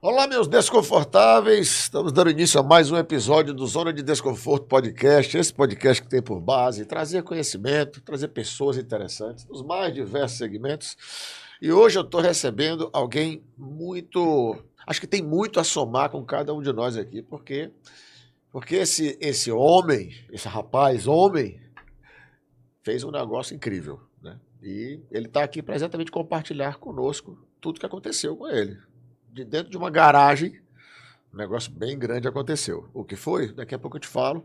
Olá, meus desconfortáveis. Estamos dando início a mais um episódio do Zona de Desconforto Podcast. Esse podcast que tem por base trazer conhecimento, trazer pessoas interessantes nos mais diversos segmentos. E hoje eu estou recebendo alguém acho que tem muito a somar com cada um de nós aqui, porque esse homem, esse rapaz, fez um negócio incrível, né? E ele está aqui para exatamente compartilhar conosco tudo que aconteceu com ele. De dentro de uma garagem, um negócio bem grande aconteceu. O que foi? Daqui a pouco eu te falo.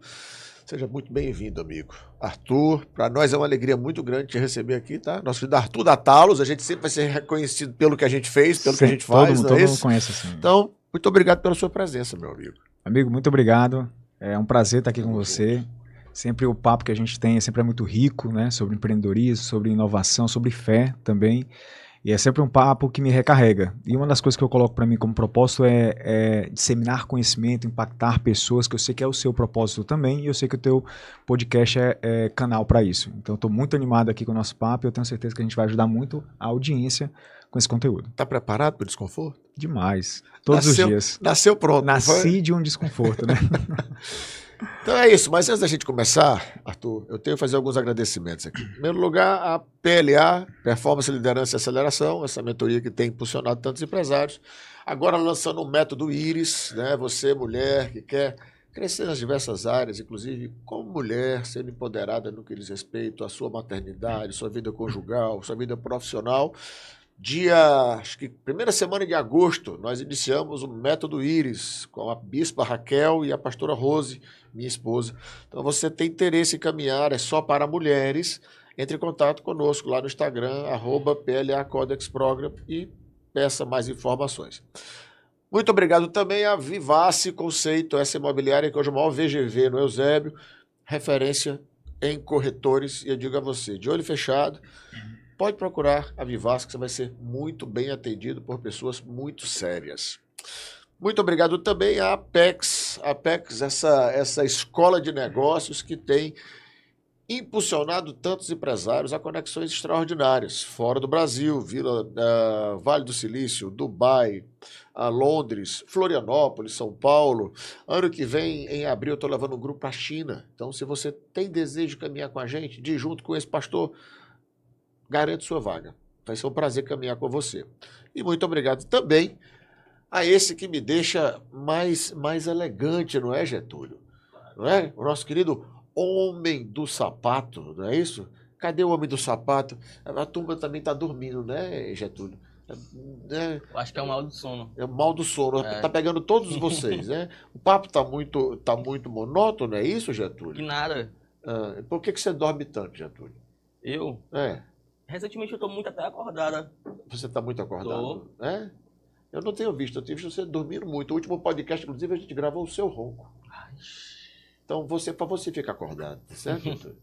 Seja muito bem-vindo, amigo. Arthur, para nós é uma alegria muito grande te receber aqui, tá? Nosso querido Arthur da Talos, a gente sempre vai ser reconhecido pelo que a gente fez, pelo que a gente faz, todo mundo conhece assim. Então, muito obrigado pela sua presença, meu amigo. Amigo, muito obrigado. É um prazer estar aqui com você. Sempre o papo que a gente tem sempre é muito rico, né? Sobre empreendedorismo, sobre inovação, sobre fé também. E é sempre um papo que me recarrega. E uma das coisas que eu coloco para mim como propósito é disseminar conhecimento, impactar pessoas, que eu sei que é o seu propósito também, e eu sei que o teu podcast é canal para isso. Então eu estou muito animado aqui com o nosso papo e eu tenho certeza que a gente vai ajudar muito a audiência com esse conteúdo. Tá preparado para o desconforto? Demais. Todos os dias. Nasceu pronto. Nasci de um desconforto, né? Então é isso, mas antes da gente começar, Arthur, eu tenho que fazer alguns agradecimentos aqui. Em primeiro lugar, a PLA, Performance, Liderança e Aceleração, essa mentoria que tem impulsionado tantos empresários. Agora lançando o método Íris, né? Você, mulher, que quer crescer nas diversas áreas, inclusive como mulher, sendo empoderada no que diz respeito à sua maternidade, sua vida conjugal, sua vida profissional. Acho que primeira semana de agosto, nós iniciamos o método Íris com a bispa Raquel e a pastora Rose, minha esposa. Então, você tem interesse em caminhar, é só para mulheres, entre em contato conosco lá no Instagram, @PLA Codex Program, e peça mais informações. Muito obrigado também a Vivace Conceito, essa imobiliária que hoje é o maior VGV no Eusébio, referência em corretores, e eu digo a você, de olho fechado, pode procurar a Vivace, que você vai ser muito bem atendido por pessoas muito sérias. Muito obrigado também à Apex, essa escola de negócios que tem impulsionado tantos empresários a conexões extraordinárias, fora do Brasil, Vale do Silício, Dubai, Londres, Florianópolis, São Paulo. Ano que vem, em abril, eu estou levando um grupo para a China. Então, se você tem desejo de caminhar com a gente, de ir junto com esse pastor, garante sua vaga. Vai ser um prazer caminhar com você. E muito obrigado também a esse que me deixa mais elegante, não é, Getúlio? Não é? O nosso querido Homem do Sapato, não é isso? Cadê o Homem do Sapato? A turma também está dormindo, né, Getúlio? Eu acho que é o mal do sono. É o mal do sono. Tá pegando todos vocês, né? O papo tá muito monótono, é isso, Getúlio? Que nada. Por que você dorme tanto, Getúlio? Eu? Recentemente eu tô muito até acordada. Você tá muito acordado? É? Eu não tenho visto, eu tenho visto você dormindo muito. O último podcast, inclusive, a gente gravou o seu ronco. Então, para você ficar acordado, certo?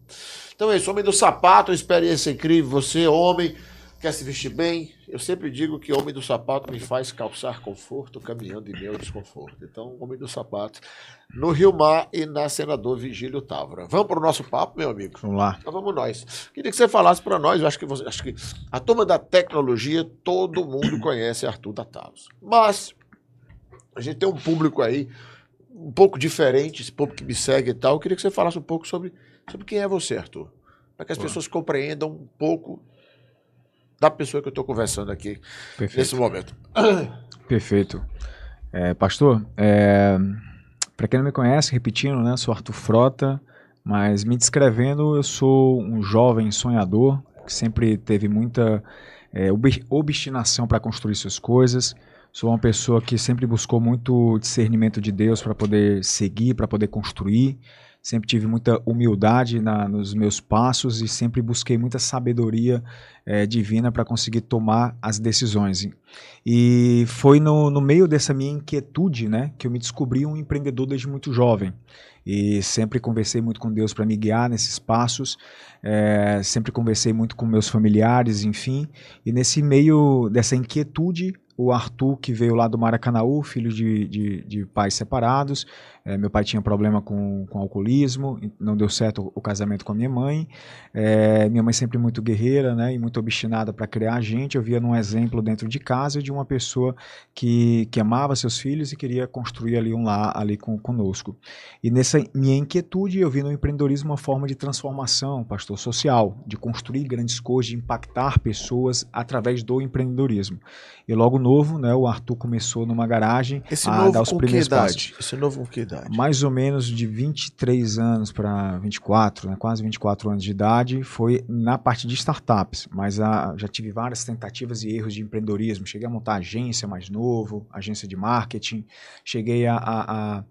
Então é isso, Homem do Sapato, uma experiência incrível. Você, homem, quer se vestir bem? Eu sempre digo que Homem do Sapato me faz calçar conforto, caminhando em meio desconforto. Então, Homem do Sapato, no Rio Mar e na Senador Vigílio Távora. Vamos para o nosso papo, meu amigo? Vamos lá. Então vamos nós. Queria que você falasse para nós, eu acho que a turma da tecnologia, todo mundo conhece Arthur da Talos. Mas a gente tem um público aí um pouco diferente, esse público que me segue e tal. Eu queria que você falasse um pouco sobre quem é você, Arthur. Para que as pessoas compreendam um pouco da pessoa que eu estou conversando aqui nesse momento. Perfeito. Pastor, para quem não me conhece, repetindo, né, sou Arthur Frota, mas me descrevendo, eu sou um jovem sonhador que sempre teve muita obstinação para construir suas coisas. Sou uma pessoa que sempre buscou muito discernimento de Deus para poder seguir, para poder construir. Sempre tive muita humildade nos meus passos e sempre busquei muita sabedoria divina para conseguir tomar as decisões. E foi no meio dessa minha inquietude, né, que eu me descobri um empreendedor desde muito jovem. E sempre conversei muito com Deus para me guiar nesses passos, sempre conversei muito com meus familiares, enfim. E nesse meio dessa inquietude, o Arthur, que veio lá do Maracanaú, filho de pais separados, Meu pai tinha problema com alcoolismo, não deu certo o casamento com a minha mãe. Minha mãe sempre muito guerreira, né, e muito obstinada para criar a gente. Eu via num exemplo dentro de casa de uma pessoa que amava seus filhos e queria construir ali um lar ali conosco. E nessa minha inquietude eu vi no empreendedorismo uma forma de transformação, pastor, social, de construir grandes coisas, de impactar pessoas através do empreendedorismo. E logo novo, né, o Arthur começou numa garagem a dar os primeiros passos. Esse novo com que idade? Mais ou menos de 23 anos para 24, né, quase 24 anos de idade, foi na parte de startups, mas já tive várias tentativas e erros de empreendedorismo. Cheguei a montar agência mais novo, agência de marketing, cheguei a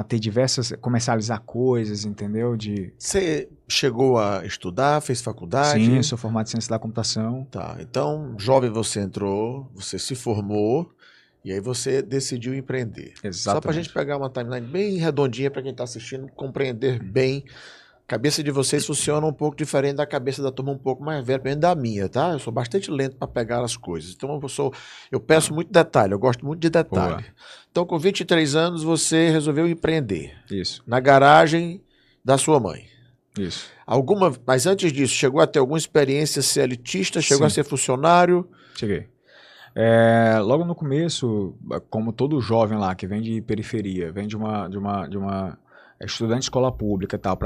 ter diversas, comercializar coisas, entendeu? Você chegou a estudar, fez faculdade? Sim, sou formado em ciência da computação. Tá, então, jovem você entrou, você se formou, e aí você decidiu empreender. Exatamente. Só para a gente pegar uma timeline bem redondinha para quem está assistindo, compreender bem. A cabeça de vocês funciona um pouco diferente da cabeça da turma um pouco mais velha, pelo menos da minha, tá? Eu sou bastante lento para pegar as coisas. Então eu peço muito detalhe, eu gosto muito de detalhe. Boa. Então, com 23 anos, você resolveu empreender. Isso. Na garagem da sua mãe. Isso. Mas antes disso, chegou a ter alguma experiência CLTista? Chegou Sim. a ser funcionário? Cheguei. Logo no começo, como todo jovem lá que vem de periferia, vem de uma estudante de escola pública e tal,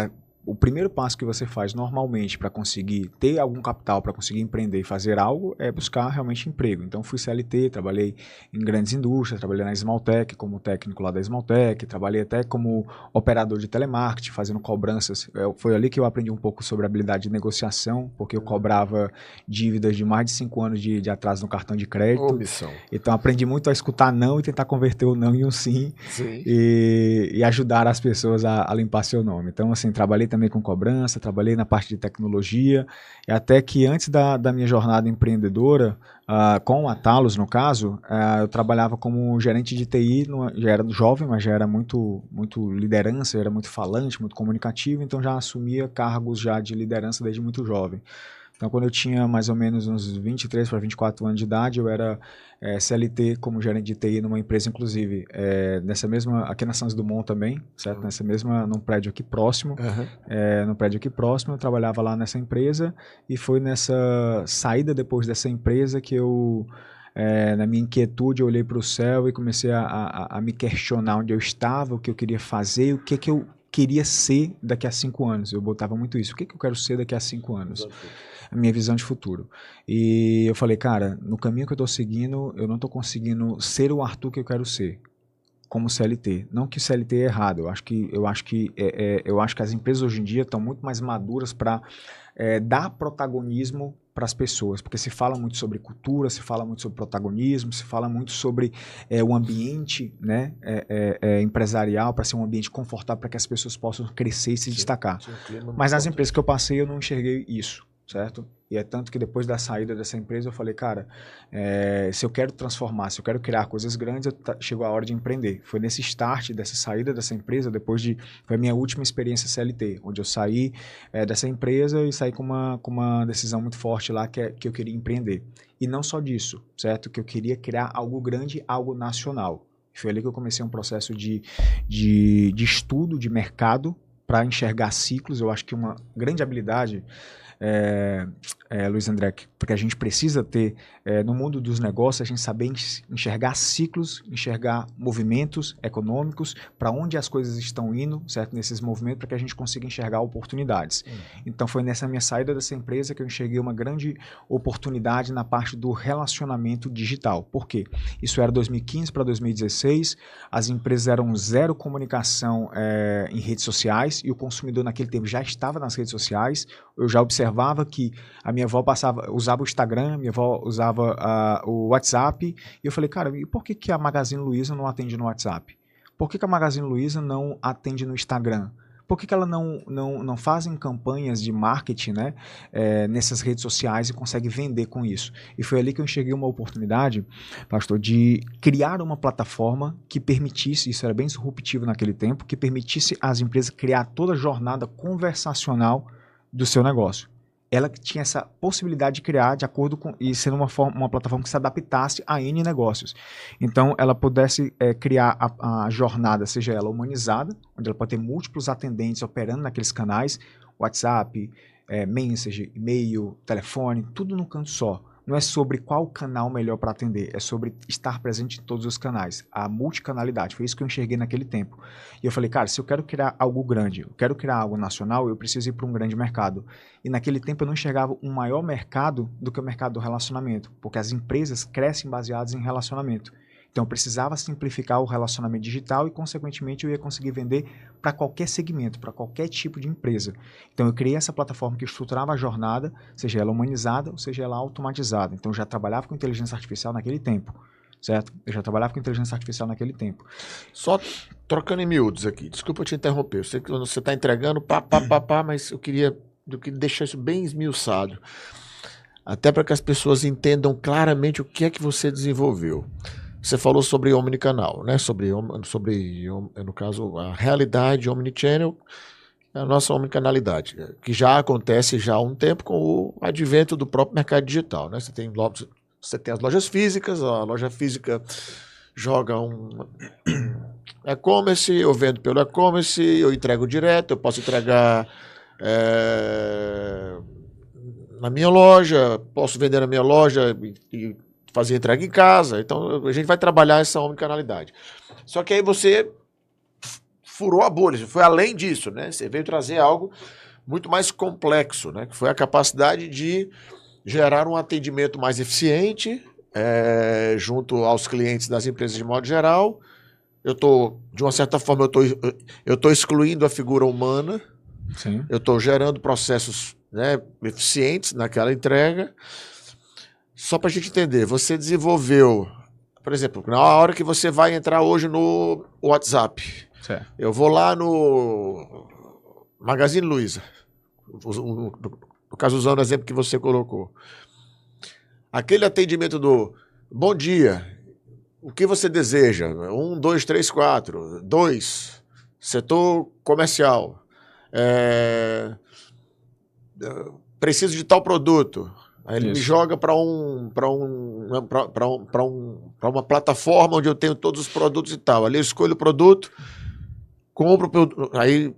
o primeiro passo que você faz normalmente para conseguir ter algum capital, para conseguir empreender e fazer algo, é buscar realmente emprego. Então fui CLT, trabalhei em grandes indústrias, trabalhei na Esmaltec como técnico lá da Esmaltec, trabalhei até como operador de telemarketing, fazendo cobranças. Foi ali que eu aprendi um pouco sobre a habilidade de negociação, porque eu cobrava dívidas de mais de 5 anos de atraso no cartão de crédito. Missão. Então aprendi muito a escutar não e tentar converter o não em um sim. E ajudar as pessoas a limpar seu nome. Então assim, trabalhei também com cobrança, trabalhei na parte de tecnologia, e até que antes da minha jornada empreendedora, com a Talos no caso, eu trabalhava como gerente de TI, já era jovem, mas já era muito liderança, era muito falante, muito comunicativo, então já assumia cargos já de liderança desde muito jovem. Então, quando eu tinha mais ou menos uns 23 para 24 anos de idade, eu era CLT como gerente de TI numa empresa, inclusive, nessa mesma, aqui na Santos Dumont também, certo? Nessa mesma, num prédio aqui próximo. No prédio aqui próximo, eu trabalhava lá nessa empresa, e foi nessa saída depois dessa empresa que eu, na minha inquietude, eu olhei para o céu e comecei a me questionar onde eu estava, o que eu queria fazer, o que eu queria ser daqui a 5 anos. Eu botava muito isso. O que eu quero ser daqui a 5 anos? A minha visão de futuro. E eu falei, cara, no caminho que eu estou seguindo, eu não estou conseguindo ser o Arthur que eu quero ser, como CLT. Não que o CLT é errado. Eu acho que as empresas hoje em dia estão muito mais maduras para dar protagonismo para as pessoas, porque se fala muito sobre cultura, se fala muito sobre protagonismo, se fala muito sobre o ambiente, né, empresarial, para ser um ambiente confortável para que as pessoas possam crescer e se destacar. Mas nas empresas que eu passei, eu não enxerguei isso, certo? E é tanto que depois da saída dessa empresa eu falei, cara, se eu quero transformar, se eu quero criar coisas grandes, chegou a hora de empreender. Foi nesse start dessa saída dessa empresa, foi a minha última experiência CLT, onde eu saí dessa empresa e saí com uma decisão muito forte lá, que eu queria empreender. E não só disso, certo? Que eu queria criar algo grande, algo nacional. Foi ali que eu comecei um processo de estudo de mercado para enxergar ciclos. Eu acho que uma grande habilidade, Luiz André, porque a gente precisa ter no mundo dos negócios, a gente saber enxergar ciclos, enxergar movimentos econômicos, para onde as coisas estão indo, certo? Nesses movimentos, para que a gente consiga enxergar oportunidades. Então foi nessa minha saída dessa empresa que eu enxerguei uma grande oportunidade na parte do relacionamento digital. Por quê? Isso era 2015 para 2016, as empresas eram zero comunicação em redes sociais, e o consumidor naquele tempo já estava nas redes sociais. Eu já observava que a minha avó usava o Instagram, minha avó usava o WhatsApp, e eu falei, cara, e por que a Magazine Luiza não atende no WhatsApp? Por que a Magazine Luiza não atende no Instagram? Por que ela não fazem campanhas de marketing, né, nessas redes sociais, e consegue vender com isso? E foi ali que eu enxerguei uma oportunidade, pastor, de criar uma plataforma que permitisse, isso era bem disruptivo naquele tempo, que permitisse às empresas criar toda a jornada conversacional do seu negócio. ela que tinha essa possibilidade de criar de acordo com, e sendo uma plataforma que se adaptasse a N negócios. Então, ela pudesse criar a jornada, seja ela humanizada, onde ela pode ter múltiplos atendentes operando naqueles canais, WhatsApp, Message, e-mail, telefone, tudo num canto só. Não é sobre qual canal melhor para atender, é sobre estar presente em todos os canais, a multicanalidade. Foi isso que eu enxerguei naquele tempo. E eu falei, cara, se eu quero criar algo grande, eu quero criar algo nacional, eu preciso ir para um grande mercado. E naquele tempo eu não enxergava um maior mercado do que o mercado do relacionamento, porque as empresas crescem baseadas em relacionamento. Então eu precisava simplificar o relacionamento digital e, consequentemente, eu ia conseguir vender para qualquer segmento, para qualquer tipo de empresa. Então eu criei essa plataforma que estruturava a jornada, seja ela humanizada ou seja ela automatizada. Então eu já trabalhava com inteligência artificial naquele tempo, certo? Eu já trabalhava com inteligência artificial naquele tempo. Só trocando em miúdos aqui, desculpa te interromper, eu sei que você está entregando, mas eu queria deixar isso bem esmiuçado, até para que as pessoas entendam claramente o que é que você desenvolveu. Você falou sobre omnicanal, né? Sobre, no caso, a realidade omnichannel, a nossa omnicanalidade, que já acontece já há um tempo com o advento do próprio mercado digital, né? Você tem as lojas físicas, a loja física joga um e-commerce, eu vendo pelo e-commerce, eu entrego direto, eu posso entregar na minha loja, posso vender na minha loja e fazer entrega em casa. Então a gente vai trabalhar essa omnicanalidade. Só que aí você furou a bolha, foi além disso, né? Você veio trazer algo muito mais complexo, né? Que foi a capacidade de gerar um atendimento mais eficiente junto aos clientes das empresas de modo geral. De uma certa forma, eu tô excluindo a figura humana. Sim. Eu estou gerando processos, né, eficientes naquela entrega. Só para a gente entender, você desenvolveu, por exemplo, na hora que você vai entrar hoje no WhatsApp, Certo. eu vou lá no Magazine Luiza, no caso usando o exemplo que você colocou. Aquele atendimento do bom dia, o que você deseja? 1, 2, 3, 4, 2, setor comercial, preciso de tal produto. Aí ele me joga para uma plataforma onde eu tenho todos os produtos e tal. Ali eu escolho o produto, compro, aí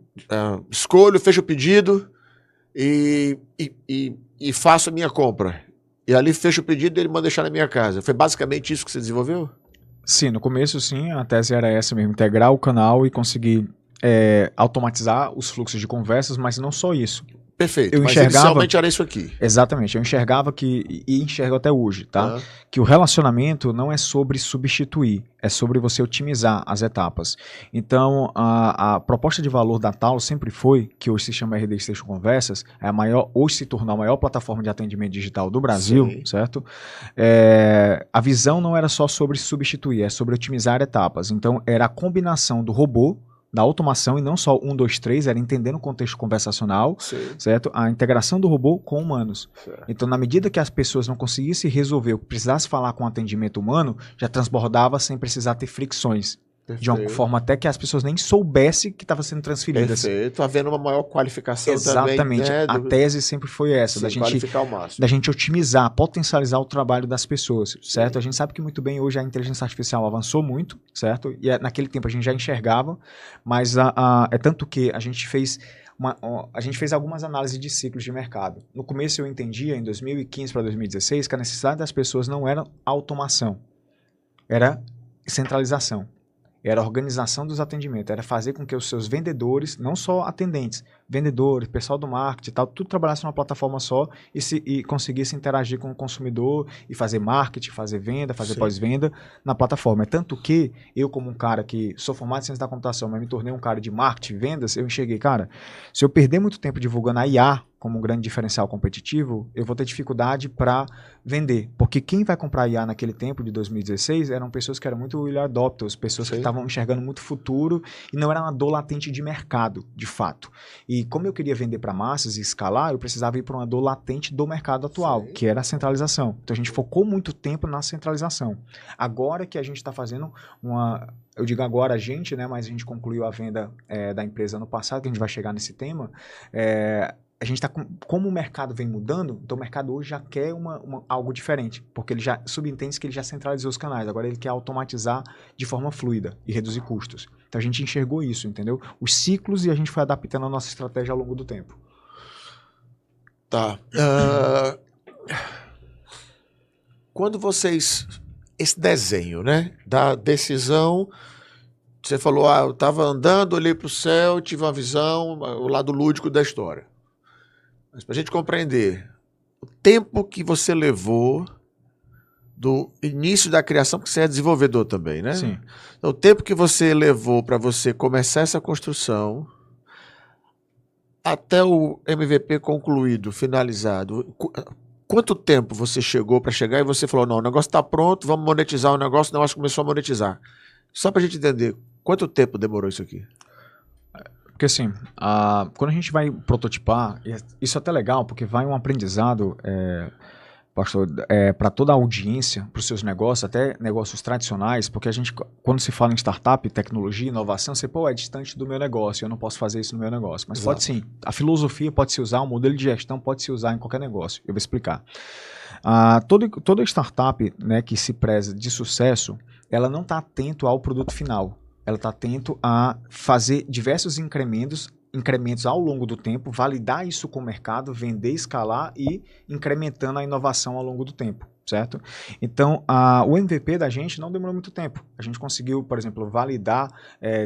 escolho, fecho o pedido e faço a minha compra. E ali fecho o pedido e ele manda deixar na minha casa. Foi basicamente isso que você desenvolveu? Sim, no começo sim, a tese era essa mesmo, integrar o canal e conseguir automatizar os fluxos de conversas, mas não só isso. Perfeito, mas inicialmente era isso aqui. Exatamente, eu enxergava e enxergo até hoje, tá? Que o relacionamento não é sobre substituir, é sobre você otimizar as etapas. Então, a proposta de valor da Talos sempre foi, que hoje se chama RD Station Conversas, hoje se tornou a maior plataforma de atendimento digital do Brasil, sim, certo? A visão não era só sobre substituir, é sobre otimizar etapas. Então, era a combinação do robô, da automação, e não só 1, 2, 3, era entendendo o contexto conversacional, sim, certo? A integração do robô com humanos. Certo. Então, na medida que as pessoas não conseguissem resolver o que precisasse falar com atendimento humano, já transbordava sem precisar ter fricções. Perfeito. De uma forma até que as pessoas nem soubessem que estava sendo transferidas. Perfeito, havendo uma maior qualificação. Exatamente. Também. Exatamente, a tese sempre foi essa, sim, da gente otimizar, potencializar o trabalho das pessoas, certo? Sim. A gente sabe que muito bem hoje a inteligência artificial avançou muito, certo? E naquele tempo a gente já enxergava, mas é tanto que a gente fez algumas análises de ciclos de mercado. No começo eu entendia, em 2015 para 2016, que a necessidade das pessoas não era automação, era centralização. Era a organização dos atendimentos, era fazer com que os seus vendedores, não só atendentes, vendedores, pessoal do marketing e tal, tudo trabalhasse numa plataforma só e conseguisse interagir com o consumidor e fazer marketing, fazer venda, fazer pós-venda na plataforma. É tanto que eu, como um cara que sou formado em ciência da computação, mas me tornei um cara de marketing e vendas, eu enxerguei, cara, se eu perder muito tempo divulgando a IA como um grande diferencial competitivo, eu vou ter dificuldade para vender. Porque quem vai comprar IA naquele tempo de 2016 eram pessoas que eram muito early adopters, pessoas que estavam enxergando muito futuro e não era uma dor latente de mercado, de fato. E como eu queria vender para massas e escalar, eu precisava ir para uma dor latente do mercado atual, que era a centralização. Então a gente focou muito tempo na centralização. Agora que a gente está fazendo eu digo agora a gente, né, mas a gente concluiu a venda da empresa ano passado, que a gente vai chegar nesse tema, a gente está como o mercado vem mudando, então o mercado hoje já quer algo diferente, porque ele já subentende que ele já centralizou os canais, agora ele quer automatizar de forma fluida e reduzir custos. Então a gente enxergou isso, entendeu? Os ciclos e a gente foi adaptando a nossa estratégia ao longo do tempo. Tá. Quando vocês... Esse desenho, né? Da decisão... Você falou, eu estava andando, olhei para o céu, tive uma visão, o lado lúdico da história. Mas para a gente compreender o tempo que você levou do início da criação, porque você é desenvolvedor também, né? Sim. Então, o tempo que você levou para você começar essa construção até o MVP concluído, finalizado. Quanto tempo você chegou para chegar e você falou, não, o negócio está pronto, vamos monetizar o negócio começou a monetizar. Só para a gente entender, quanto tempo demorou isso aqui? Porque assim, quando a gente vai prototipar, isso é até legal, porque vai um aprendizado, pastor, para toda a audiência, para os seus negócios, até negócios tradicionais, porque a gente, quando se fala em startup, tecnologia, inovação, você, é distante do meu negócio, eu não posso fazer isso no meu negócio. Mas Exato. pode sim, a filosofia pode se usar, o modelo de gestão pode se usar em qualquer negócio, eu vou explicar. Toda startup, né, que se preza de sucesso, ela não está atento ao produto final. Ela está atento a fazer diversos incrementos ao longo do tempo, validar isso com o mercado, vender, escalar e incrementando a inovação ao longo do tempo, certo? Então, o MVP da gente não demorou muito tempo. A gente conseguiu, por exemplo, validar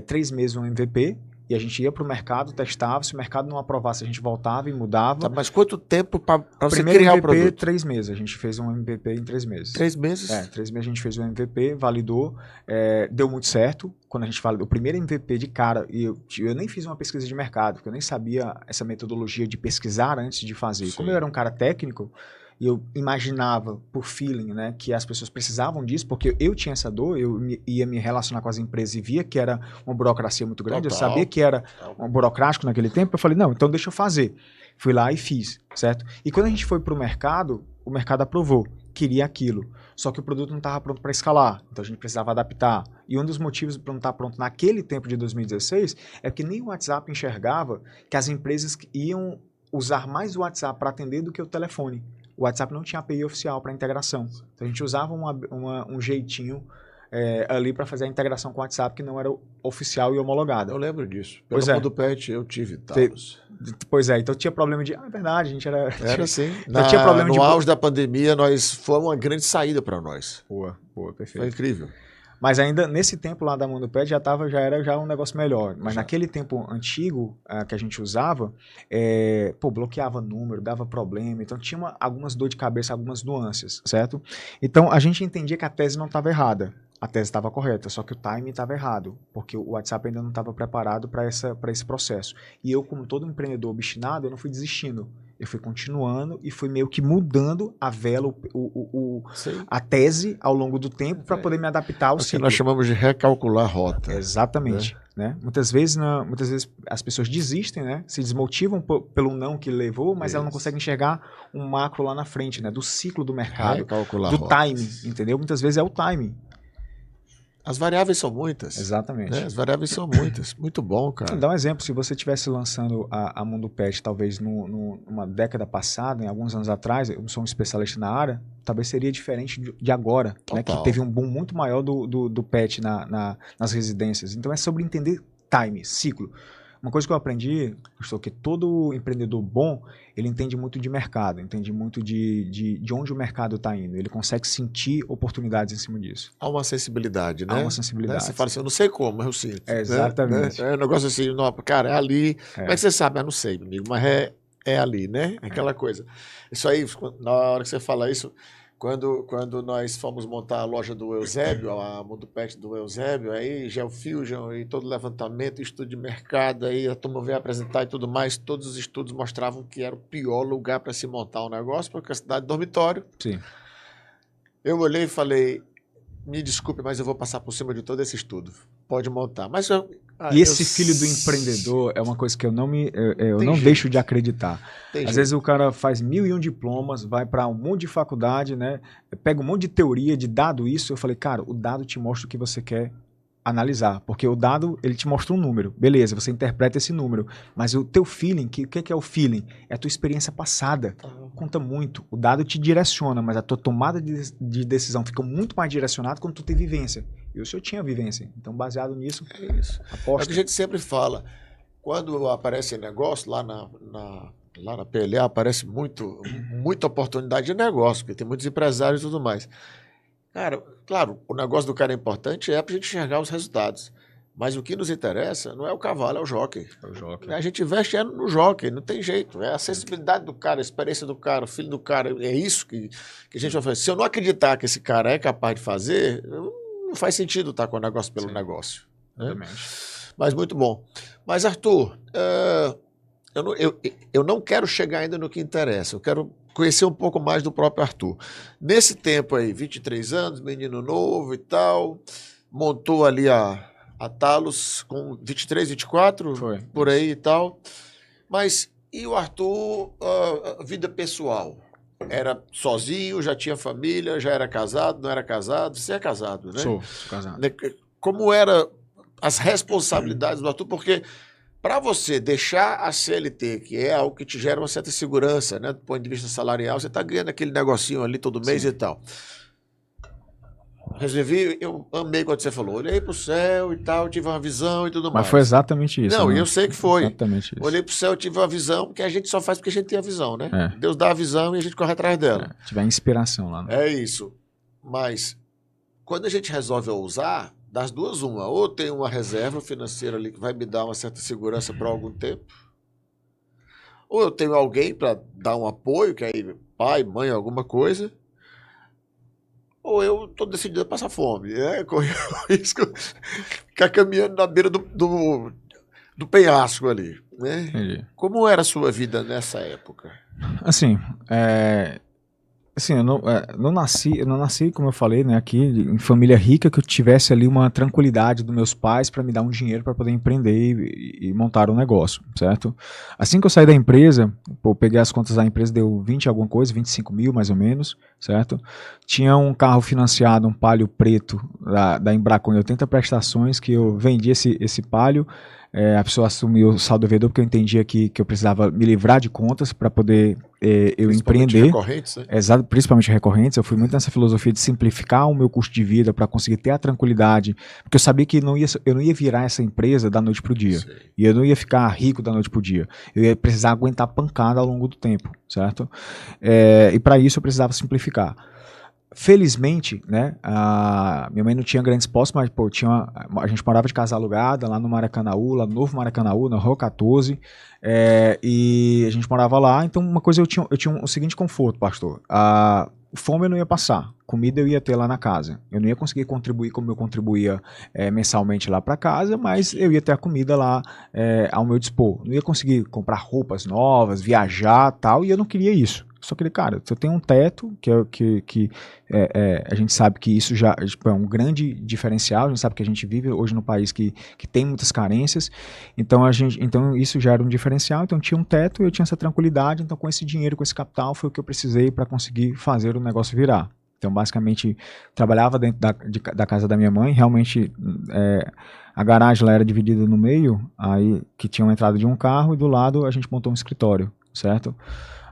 3 meses um MVP, e a gente ia para o mercado, testava, se o mercado não aprovasse, a gente voltava e mudava. Tá, mas quanto tempo para você Primeiro criar MVP, o produto? 3 meses. A gente fez um MVP em 3 meses. 3 meses? 3 meses a gente fez um MVP, validou, deu muito certo. Quando a gente validou o primeiro MVP de cara, e eu nem fiz uma pesquisa de mercado, porque eu nem sabia essa metodologia de pesquisar antes de fazer. Sim. Como eu era um cara técnico, e eu imaginava, por feeling, né, que as pessoas precisavam disso, porque eu tinha essa dor, ia me relacionar com as empresas e via que era uma burocracia muito grande, Total. eu sabia que era um burocrático naquele tempo, eu falei, não, então deixa eu fazer. Fui lá e fiz, certo? E quando a gente foi para o mercado aprovou, queria aquilo. Só que o produto não estava pronto para escalar, então a gente precisava adaptar. E um dos motivos para não estar pronto naquele tempo de 2016 é que nem o WhatsApp enxergava que as empresas iam usar mais o WhatsApp para atender do que o telefone. O WhatsApp não tinha API oficial para integração. Então a gente usava um jeitinho ali para fazer a integração com o WhatsApp que não era oficial e homologada. Eu lembro disso. Pelo Pois é. mundo pet eu tive Talos. Pois é, então tinha problema de... é verdade, a gente era... Era assim. tinha problema no de... auge da pandemia, foi uma grande saída para nós. Boa, Foi perfeito. incrível. Mas ainda nesse tempo lá da Mundo Pet já era um negócio melhor. Mas naquele tempo antigo que a gente usava, bloqueava número, dava problema. Então tinha algumas dor de cabeça, algumas nuances, certo? Então a gente entendia que a tese não estava errada. A tese estava correta, só que o timing estava errado, porque o WhatsApp ainda não estava preparado para esse processo. E eu, como todo empreendedor obstinado, eu não fui desistindo. Eu fui continuando e fui meio que mudando a vela, a tese ao longo do tempo para poder me adaptar ao que ciclo. nós chamamos de recalcular rota. Exatamente. Né? Muitas vezes as pessoas desistem, né? Se desmotivam pelo não que levou, mas ela não consegue enxergar um macro lá na frente, né? Do ciclo do mercado, Recalcular do rotas. timing, entendeu? Muitas vezes é o timing. As variáveis são muitas. Exatamente. Né? As variáveis são muitas. Muito bom, cara. Vou dar um exemplo. Se você estivesse lançando a Mundo Pet, talvez numa década passada, em alguns anos atrás, eu não sou um especialista na área, talvez seria diferente de agora, né? Que teve um boom muito maior do pet nas residências. Então é sobre entender time, ciclo. Uma coisa que eu aprendi, pastor, que todo empreendedor bom, ele entende muito de mercado, entende muito de onde o mercado está indo. Ele consegue sentir oportunidades em cima disso. Há uma sensibilidade, né? Há uma sensibilidade. Você fala assim, eu não sei como, mas eu sinto. Exatamente. Né? É um negócio assim, não, cara, é ali. Como é que você sabe? Eu não sei, amigo, mas é ali, né? Aquela coisa. Isso aí, na hora que você fala isso, quando nós fomos montar a loja do Eusébio, a Mundo Pet do Eusébio, aí GeoFusion e todo levantamento, estudo de mercado, aí a turma veio apresentar e tudo mais, todos os estudos mostravam que era o pior lugar para se montar um negócio, porque a cidade de dormitório. Sim. Eu olhei e falei, me desculpe, mas eu vou passar por cima de todo esse estudo. Pode montar. Mas filho do empreendedor é uma coisa que eu não deixo de acreditar. Às vezes o cara faz 1001 diplomas, vai para um monte de faculdade, né? Pega um monte de teoria, de dado isso. Eu falei, cara, o dado te mostra o que você quer analisar, porque o dado, ele te mostra um número, beleza, você interpreta esse número, mas o teu feeling, o que é o feeling? É a tua experiência passada, conta muito, o dado te direciona, mas a tua tomada de decisão fica muito mais direcionada quando tu tem vivência, e o senhor tinha vivência, então baseado nisso, aposta. É o que a gente sempre fala, quando aparece negócio lá na PLA, aparece muita oportunidade de negócio, porque tem muitos empresários e tudo mais. Cara, claro, o negócio do cara é importante, pra gente enxergar os resultados. Mas o que nos interessa não é o cavalo, é o jockey. A gente investe no jockey, não tem jeito. É a sensibilidade do cara, a experiência do cara, o filho do cara. É isso que a gente vai fazer. Se eu não acreditar que esse cara é capaz de fazer, não faz sentido estar com o negócio pelo negócio. Né? Mas muito bom. Mas, Arthur, eu não quero chegar ainda no que interessa. Eu quero conhecer um pouco mais do próprio Arthur. Nesse tempo aí, 23 anos, menino novo e tal, montou ali a Talos com 23, 24, Foi. Por aí e tal. Mas e o Arthur, vida pessoal? Era sozinho, já tinha família, já era casado, não era casado? Você é casado, né? Sou casado. Como eram as responsabilidades do Arthur? Porque para você deixar a CLT, que é algo que te gera uma certa segurança, né, do ponto de vista salarial, você está ganhando aquele negocinho ali todo mês. Sim. E tal. Resolvi, eu amei quando você falou, olhei para o céu e tal, tive uma visão e tudo mais. Mas foi exatamente isso. Não, eu sei que foi. Exatamente isso. Olhei para o céu, tive uma visão, porque a gente só faz porque a gente tem a visão, né? Deus dá a visão e a gente corre atrás dela. Tiver inspiração lá. Né? É isso. Mas quando a gente resolve ousar, das duas, uma. Ou tem uma reserva financeira ali que vai me dar uma certa segurança por algum tempo, ou eu tenho alguém para dar um apoio, que aí pai, mãe, alguma coisa, ou eu estou decidido a passar fome. Correr o risco ficar caminhando na beira do penhasco ali. Né? Entendi. Como era a sua vida nessa época? Assim, eu não nasci, como eu falei, né, aqui em família rica, que eu tivesse ali uma tranquilidade dos meus pais para me dar um dinheiro para poder empreender e montar um negócio, certo? Assim que eu saí da empresa, peguei as contas da empresa, deu 20 alguma coisa, 25 mil mais ou menos, certo? Tinha um carro financiado, um Palio preto da Embracon, 80 prestações, que eu vendi esse Palio. A pessoa assumiu o saldo devedor porque eu entendia que eu precisava me livrar de contas para poder eu empreender. Recorrentes, né? Exato, principalmente recorrentes. Eu fui muito nessa filosofia de simplificar o meu custo de vida para conseguir ter a tranquilidade, porque eu sabia que eu não ia virar essa empresa da noite para o dia. Sim. E eu não ia ficar rico da noite para o dia. Eu ia precisar aguentar pancada ao longo do tempo, certo? E para isso eu precisava simplificar. Felizmente, né, minha mãe não tinha grandes posses, mas a gente morava de casa alugada lá no Maracanaú, lá no Novo Maracanaú, na Rua 14, e a gente morava lá. Então uma coisa eu tinha o seguinte conforto, pastor, fome eu não ia passar, comida eu ia ter lá na casa, eu não ia conseguir contribuir como eu contribuía mensalmente lá para casa, mas eu ia ter a comida lá ao meu dispor, não ia conseguir comprar roupas novas, viajar tal, e eu não queria isso. Só que, cara, você tem um teto, que a gente sabe que isso já é um grande diferencial, a gente sabe que a gente vive hoje num país que tem muitas carências, então isso já era um diferencial, então tinha um teto, eu tinha essa tranquilidade, então com esse dinheiro, com esse capital, foi o que eu precisei para conseguir fazer o negócio virar. Então, basicamente, trabalhava dentro da casa da minha mãe, realmente a garagem lá era dividida no meio, aí que tinha uma entrada de um carro, e do lado a gente montou um escritório, certo?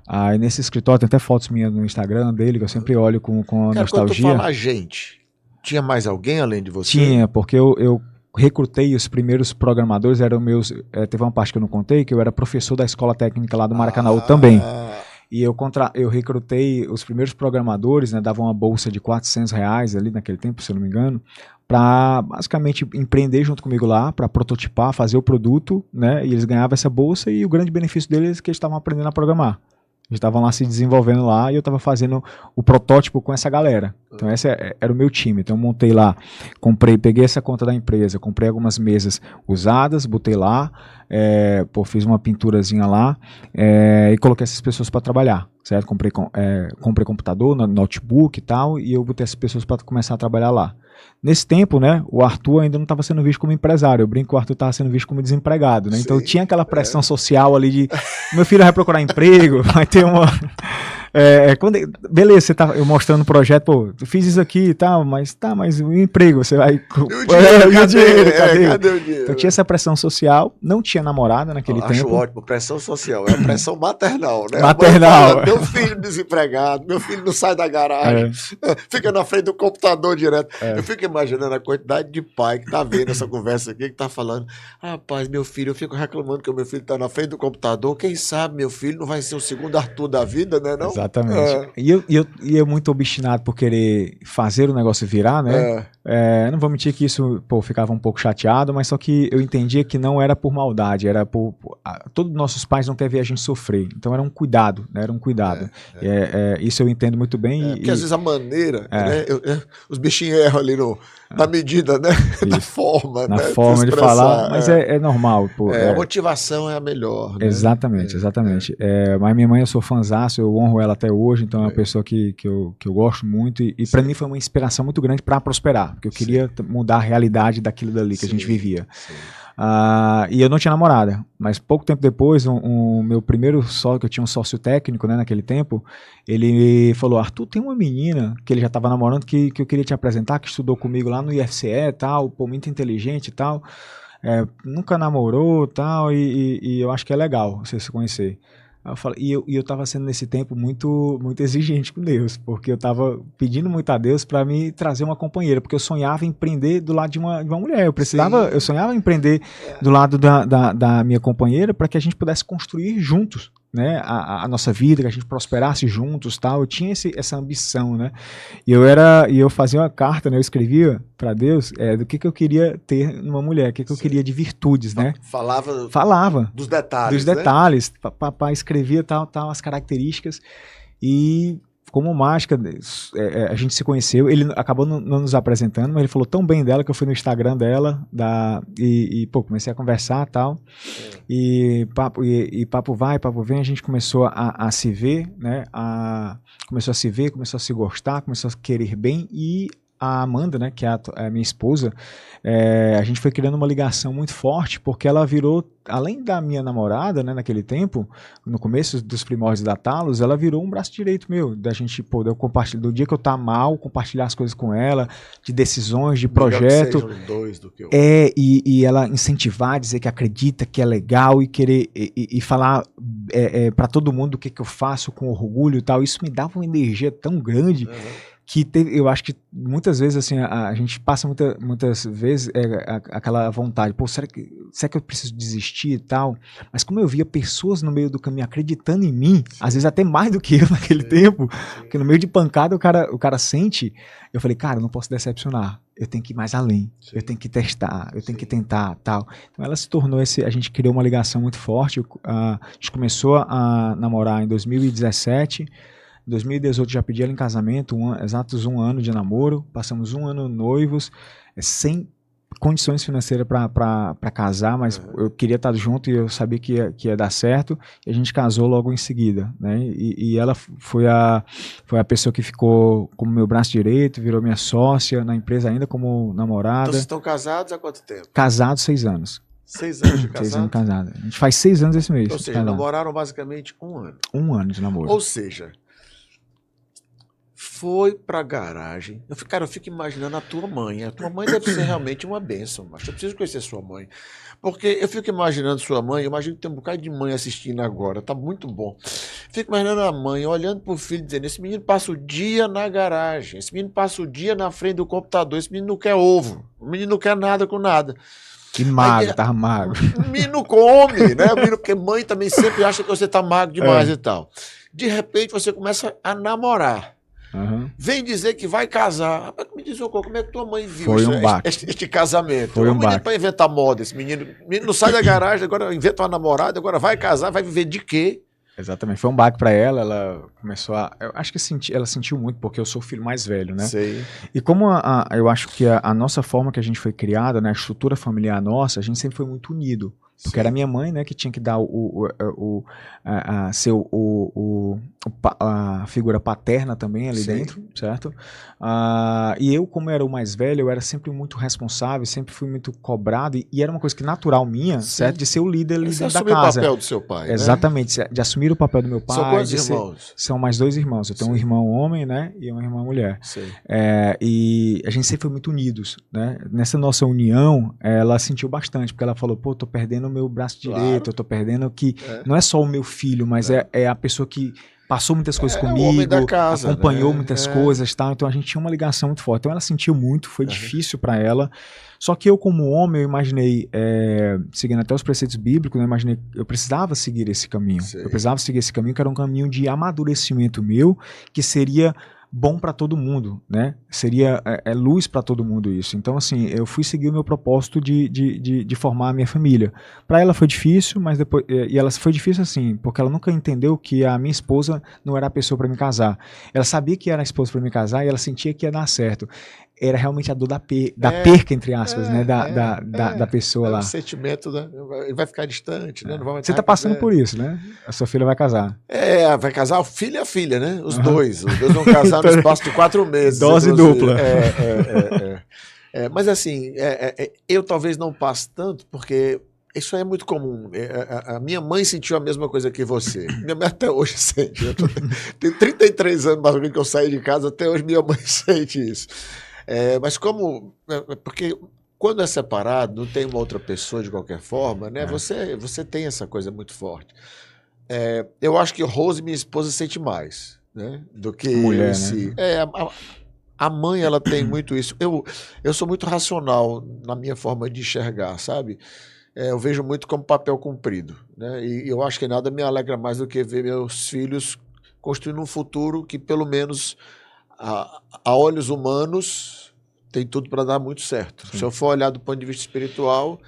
Aí nesse escritório tem até fotos minhas no Instagram dele, que eu sempre olho com nostalgia. Quando tu fala gente, tinha mais alguém além de você? Tinha, porque eu recrutei os primeiros programadores, eram meus. Teve uma parte que eu não contei, que eu era professor da escola técnica lá do Maracanaú também. E eu recrutei os primeiros programadores, né, dava uma bolsa de R$400 ali naquele tempo, se eu não me engano, para basicamente empreender junto comigo lá, para prototipar, fazer o produto, né, e eles ganhavam essa bolsa, e o grande benefício deles é que eles estavam aprendendo a programar. Eles estavam lá se desenvolvendo lá e eu estava fazendo o protótipo com essa galera. Então esse era o meu time. Então eu montei lá, peguei essa conta da empresa, comprei algumas mesas usadas, botei lá, fiz uma pinturazinha lá e coloquei essas pessoas para trabalhar, certo? Comprei computador, notebook e tal, e eu botei essas pessoas para começar a trabalhar lá. Nesse tempo, né, o Arthur ainda não estava sendo visto como empresário. Eu brinco que o Arthur estava sendo visto como desempregado, né? Então tinha aquela pressão social ali de meu filho vai procurar emprego, vai ter uma... Beleza, você tá eu mostrando o projeto, pô, eu fiz isso aqui e tal, mas o emprego, você vai... E o dinheiro, cadê o dinheiro? Então tinha essa pressão social, não tinha namorada naquele tempo. Acho ótimo, pressão social, é a pressão maternal, né? Maternal. Meu filho desempregado, meu filho não sai da garagem, fica na frente do computador direto. Eu fico imaginando a quantidade de pai que tá vendo essa conversa aqui, que tá falando, rapaz, meu filho, eu fico reclamando que o meu filho tá na frente do computador, quem sabe meu filho não vai ser o segundo Arthur da vida, né? Não? Exatamente. E eu muito obstinado por querer fazer o negócio virar, né? Não vou mentir que isso, pô, ficava um pouco chateado, mas só que eu entendia que não era por maldade, era todos nossos pais não querem ver a gente sofrer, então era um cuidado, né? Era um cuidado. Isso eu entendo muito bem. Porque às vezes a maneira, né? Os bichinhos erram ali na medida, né? Da forma, na né? forma de falar, mas é normal. Pô, a motivação é a melhor, né? Exatamente. Mas minha mãe, eu sou fãzaço, eu honro ela até hoje, então é uma pessoa que eu gosto muito, e para mim foi uma inspiração muito grande para prosperar, porque eu queria mudar a realidade daquilo dali que a gente vivia. E eu não tinha namorada, mas pouco tempo depois, o meu primeiro sócio, que eu tinha um sócio técnico, né, naquele tempo, ele falou, Arthur, tem uma menina que ele já estava namorando, que eu queria te apresentar, que estudou comigo lá no IFCE e tal, pô, muito inteligente e tal, nunca namorou tal, e eu acho que é legal você se conhecer. Aí eu falei, e eu tava sendo nesse tempo muito, muito exigente com Deus, porque eu tava pedindo muito a Deus para me trazer uma companheira, porque eu sonhava em empreender do lado de uma mulher, eu sonhava em empreender do lado da minha companheira para que a gente pudesse construir juntos, né, a nossa vida, que a gente prosperasse juntos, tal. Eu tinha essa ambição, né, e eu fazia uma carta, né, eu escrevia para Deus do que eu queria ter numa mulher, o que eu queria de virtudes, né. Falava dos detalhes, papai escrevia tal, as características, e como mágica, a gente se conheceu, ele acabou não nos apresentando, mas ele falou tão bem dela que eu fui no Instagram dela, pô, comecei a conversar tal, e papo vai, papo vem, a gente começou a se ver, né, começou a se ver, começou a se gostar, começou a querer bem, e a Amanda, né, que é a minha esposa, a gente foi criando uma ligação muito forte, porque ela virou, além da minha namorada, né, naquele tempo, no começo dos primórdios da Talos, ela virou um braço direito meu, da gente poder compartilhar, do dia que eu tá mal, compartilhar as coisas com ela, de decisões, de projeto. Que sejam dois do que eu. E ela incentivar, dizer que acredita, que é legal, e querer e falar para todo mundo o que eu faço com orgulho e tal, isso me dava uma energia tão grande, que eu acho que muitas vezes assim, a gente passa muitas vezes aquela vontade, pô, será que eu preciso desistir e tal? Mas como eu via pessoas no meio do caminho acreditando em mim, às vezes até mais do que eu naquele tempo, porque no meio de pancada o cara sente, eu falei, cara, eu não posso decepcionar, eu tenho que ir mais além, eu tenho que testar, eu tenho que tentar, tal. Então ela se tornou a gente criou uma ligação muito forte, a gente começou a namorar em 2017, em 2018 já pedi ela em casamento, exatos 1 ano de namoro, passamos 1 ano noivos, sem condições financeiras para casar, mas eu queria estar junto e eu sabia que ia dar certo, e a gente casou logo em seguida, né? E ela foi a pessoa que ficou como meu braço direito, virou minha sócia na empresa ainda como namorada. Então vocês estão casados há quanto tempo? Casados 6 anos. 6 anos de casado? 6 anos de casado. A gente faz 6 anos esse mês. Ou seja, namoraram basicamente 1 ano. 1 ano de namoro. Ou seja, foi pra garagem. Eu fico imaginando a tua mãe. A tua mãe deve ser realmente uma bênção, mas eu preciso conhecer sua mãe. Porque eu fico imaginando sua mãe, eu imagino que tem um bocado de mãe assistindo agora, tá muito bom. Fico imaginando a mãe olhando pro filho, dizendo, esse menino passa o dia na garagem, esse menino passa o dia na frente do computador, esse menino não quer ovo, o menino não quer nada com nada. Que magro, tá magro. O menino come, né? O menino, porque mãe também sempre acha que você tá magro demais e tal. De repente você começa a namorar. Vem dizer que vai casar. Me diz, como é que tua mãe viu este casamento? Foi um baque. Para inventar moda, esse menino não sai da garagem, agora inventa uma namorada, agora vai casar, vai viver de quê? Exatamente, foi um baque para ela começou eu acho que ela sentiu muito, porque eu sou o filho mais velho, né? Sei. E como eu acho que a nossa forma que a gente foi criada, né, a estrutura familiar nossa, a gente sempre foi muito unido. Porque era minha mãe, né, que tinha que dar a figura paterna também ali dentro, certo? E eu, como era o mais velho, eu era sempre muito responsável, sempre fui muito cobrado, e era uma coisa que natural minha, certo? De ser o líder ali dentro da casa. Assumir o papel do seu pai, exatamente, né? De assumir o papel do meu pai. São quantos irmãos? São mais 2 irmãos. Eu tenho um irmão homem, né, e uma irmã mulher. E a gente sempre foi muito unidos, né? Nessa nossa união, ela sentiu bastante, porque ela falou, pô, tô perdendo o meu braço direito, eu tô perdendo que não é só o meu filho, mas é a pessoa que passou muitas coisas comigo, o homem da casa, acompanhou muitas coisas, tal. Então a gente tinha uma ligação muito forte. Então ela sentiu muito, foi difícil para ela. Só que eu, como homem, eu imaginei, seguindo até os preceitos bíblicos, eu imaginei, eu precisava seguir esse caminho. Eu precisava seguir esse caminho, que era um caminho de amadurecimento meu, que seria bom para todo mundo, né? Seria luz para todo mundo isso. Então, assim, eu fui seguir o meu propósito de formar a minha família. Para ela foi difícil, mas depois... E ela foi difícil, assim, porque ela nunca entendeu que a minha esposa não era a pessoa para me casar. Ela sabia que era a esposa para me casar e ela sentia que ia dar certo. Era realmente a dor da perca, entre aspas, né? Da pessoa lá. O sentimento, né? Ele vai ficar distante, né? Não vai Você tá passando por isso, né? A sua filha vai casar. Vai casar o filho e a filha, né? Os dois vão casar no espaço de 4 meses. Dose dupla. Mas assim, eu talvez não passe tanto, porque isso é muito comum. A minha mãe sentiu a mesma coisa que você. Minha mãe até hoje sente. Tenho 33 anos mais ou menos que eu saí de casa, até hoje minha mãe sente isso. Mas porque quando é separado, não tem uma outra pessoa de qualquer forma, né? Você tem essa coisa muito forte. Eu acho que Rose, minha esposa, sente mais, né? Do que mulher, em si. Né? A mãe, ela tem muito isso. Eu sou muito racional na minha forma de enxergar, sabe? Eu vejo muito como papel cumprido, né? E eu acho que nada me alegra mais do que ver meus filhos construindo um futuro que, pelo menos, a olhos humanos, tem tudo para dar muito certo. Sim. Se eu for olhar do ponto de vista espiritual,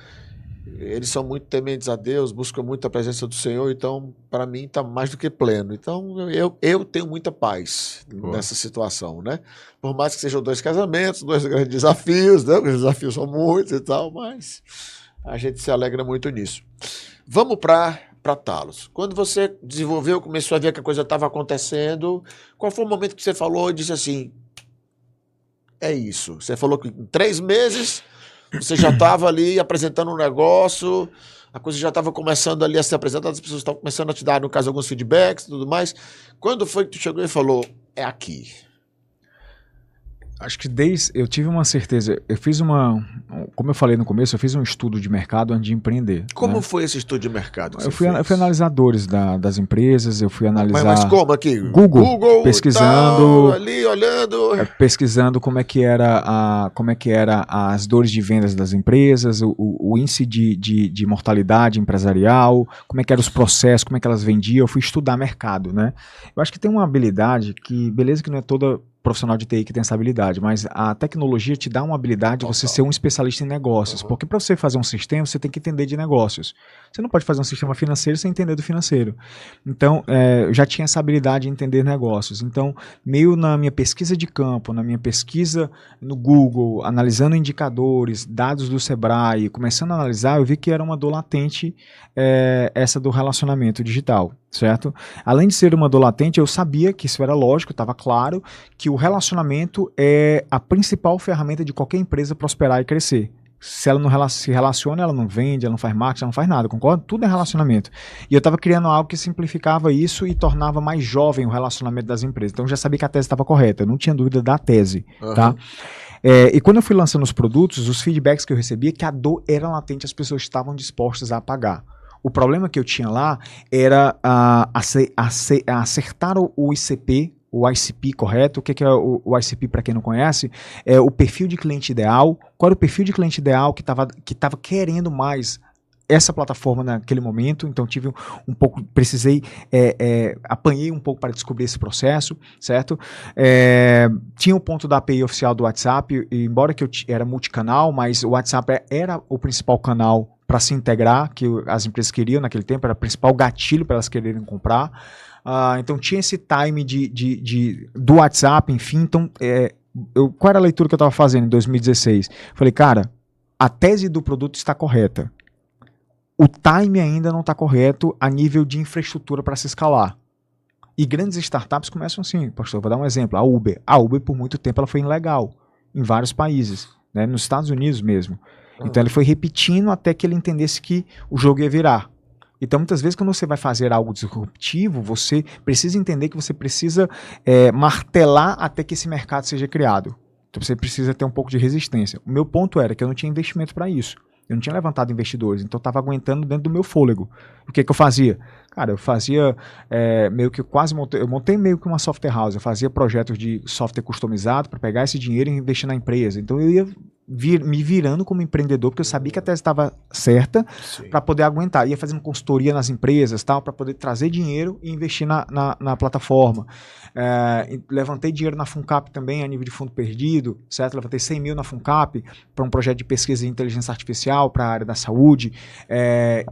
eles são muito tementes a Deus, buscam muito a presença do Senhor, então, para mim, está mais do que pleno. Então, eu tenho muita paz nessa situação, né? Por mais que sejam 2 casamentos, 2 grandes desafios, né? Os desafios são muitos e tal, mas a gente se alegra muito nisso. Vamos para Talos. Quando você desenvolveu, começou a ver que a coisa estava acontecendo, qual foi o momento que você falou e disse assim, é isso? Você falou que em 3 meses você já estava ali apresentando um negócio, a coisa já estava começando ali a ser apresentada, as pessoas estavam começando a te dar, no caso, alguns feedbacks e tudo mais. Quando foi que tu chegou e falou, é aqui? Acho que eu tive uma certeza, como eu falei no começo, eu fiz um estudo de mercado antes de empreender. Como foi esse estudo de mercado que eu fui analisar dores das empresas, eu fui analisar... Mas como aqui? Google pesquisando... Tal, ali, olhando... Pesquisando como é que era as dores de vendas das empresas, o índice de mortalidade empresarial, como é que eram os processos, como é que elas vendiam, eu fui estudar mercado, né? Eu acho que tem uma habilidade que, beleza que não é toda profissional de TI que tem essa habilidade, mas a tecnologia te dá uma habilidade de você ser um especialista em negócios, porque para você fazer um sistema, você tem que entender de negócios. Você não pode fazer um sistema financeiro sem entender do financeiro. Então, eu já tinha essa habilidade de entender negócios. Então, meio na minha pesquisa de campo, na minha pesquisa no Google, analisando indicadores, dados do Sebrae, começando a analisar, eu vi que era uma dor latente essa do relacionamento digital, certo? Além de ser uma dor latente, eu sabia que isso era lógico, estava claro, que o relacionamento é a principal ferramenta de qualquer empresa prosperar e crescer. Se ela não se relaciona, ela não vende, ela não faz marketing, ela não faz nada, concorda? Tudo é relacionamento. E eu estava criando algo que simplificava isso e tornava mais jovem o relacionamento das empresas. Então eu já sabia que a tese estava correta, eu não tinha dúvida da tese, tá? E quando eu fui lançando os produtos, os feedbacks que eu recebia, que a dor era latente, as pessoas estavam dispostas a pagar. O problema que eu tinha lá era acertar o ICP, o ICP correto. O que é o ICP, para quem não conhece? É o perfil de cliente ideal. Qual era o perfil de cliente ideal que estava querendo mais essa plataforma naquele momento? Então tive um pouco, precisei, apanhei um pouco para descobrir esse processo, certo? Tinha o ponto da API oficial do WhatsApp, e embora que eu era multicanal, mas o WhatsApp era o principal canal para se integrar, que as empresas queriam naquele tempo, era o principal gatilho para elas quererem comprar. Então tinha esse time do WhatsApp, enfim. Então, qual era a leitura que eu estava fazendo em 2016? Falei, cara, a tese do produto está correta. o time ainda não está correto a nível de infraestrutura para se escalar. E grandes startups começam assim, pastor, vou dar um exemplo, a Uber. A Uber, por muito tempo, ela foi ilegal em vários países, né, nos Estados Unidos mesmo. Então ele foi repetindo até que ele entendesse que o jogo ia virar. Então muitas vezes quando você vai fazer algo disruptivo, você precisa entender que você precisa martelar até que esse mercado seja criado. Então você precisa ter um pouco de resistência. O meu ponto era que eu não tinha investimento para isso. Eu não tinha levantado investidores, então eu estava aguentando dentro do meu fôlego. O que eu fazia? Cara, eu fazia meio que eu montei meio que uma software house, eu fazia projetos de software customizado para pegar esse dinheiro e investir na empresa. Então eu ia me virando como empreendedor, porque eu sabia que a tese estava certa para poder aguentar. Ia fazendo consultoria nas empresas, tal, para poder trazer dinheiro e investir na plataforma. Levantei dinheiro na Funcap também, a nível de fundo perdido, certo? Levantei 100 mil na Funcap para um projeto de pesquisa em inteligência artificial para a área da saúde.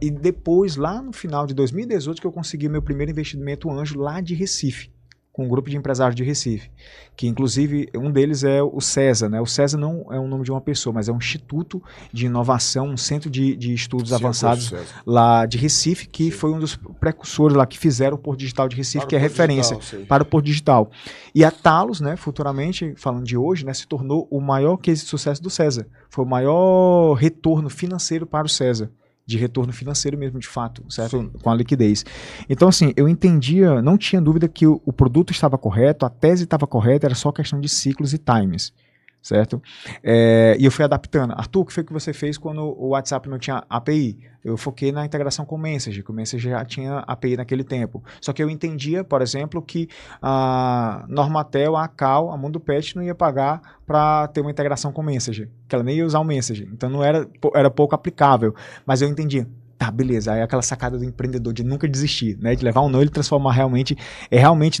E depois, lá no final de 2018, que eu consegui meu primeiro investimento anjo lá de Recife, com um grupo de empresários de Recife, que inclusive um deles é o CESA, né? O CESA não é o nome de uma pessoa, mas é um instituto de inovação, um centro de estudos avançados lá de Recife, que foi um dos precursores lá que fizeram o Porto Digital de Recife, que é referência para o Porto Digital. E a Talos, né, futuramente, falando de hoje, né, se tornou o maior case de sucesso do CESA. Foi o maior retorno financeiro para o CESA. De retorno financeiro mesmo, de fato, certo? Sim. Com a liquidez. Então, assim, eu entendia, não tinha dúvida que o produto estava correto, a tese estava correta, era só questão de ciclos e times, certo? E eu fui adaptando. Arthur, o que foi que você fez quando o WhatsApp não tinha API? Eu foquei na integração com o Messenger, que o Messenger já tinha API naquele tempo. Só que eu entendia, por exemplo, que a Normatel, a Cal, a Mundo Pet não ia pagar para ter uma integração com o Messenger, que ela nem ia usar o Messenger. Então não era pouco aplicável. Mas eu entendia. Tá, beleza. Aí aquela sacada do empreendedor de nunca desistir, né? De levar um não e transformar realmente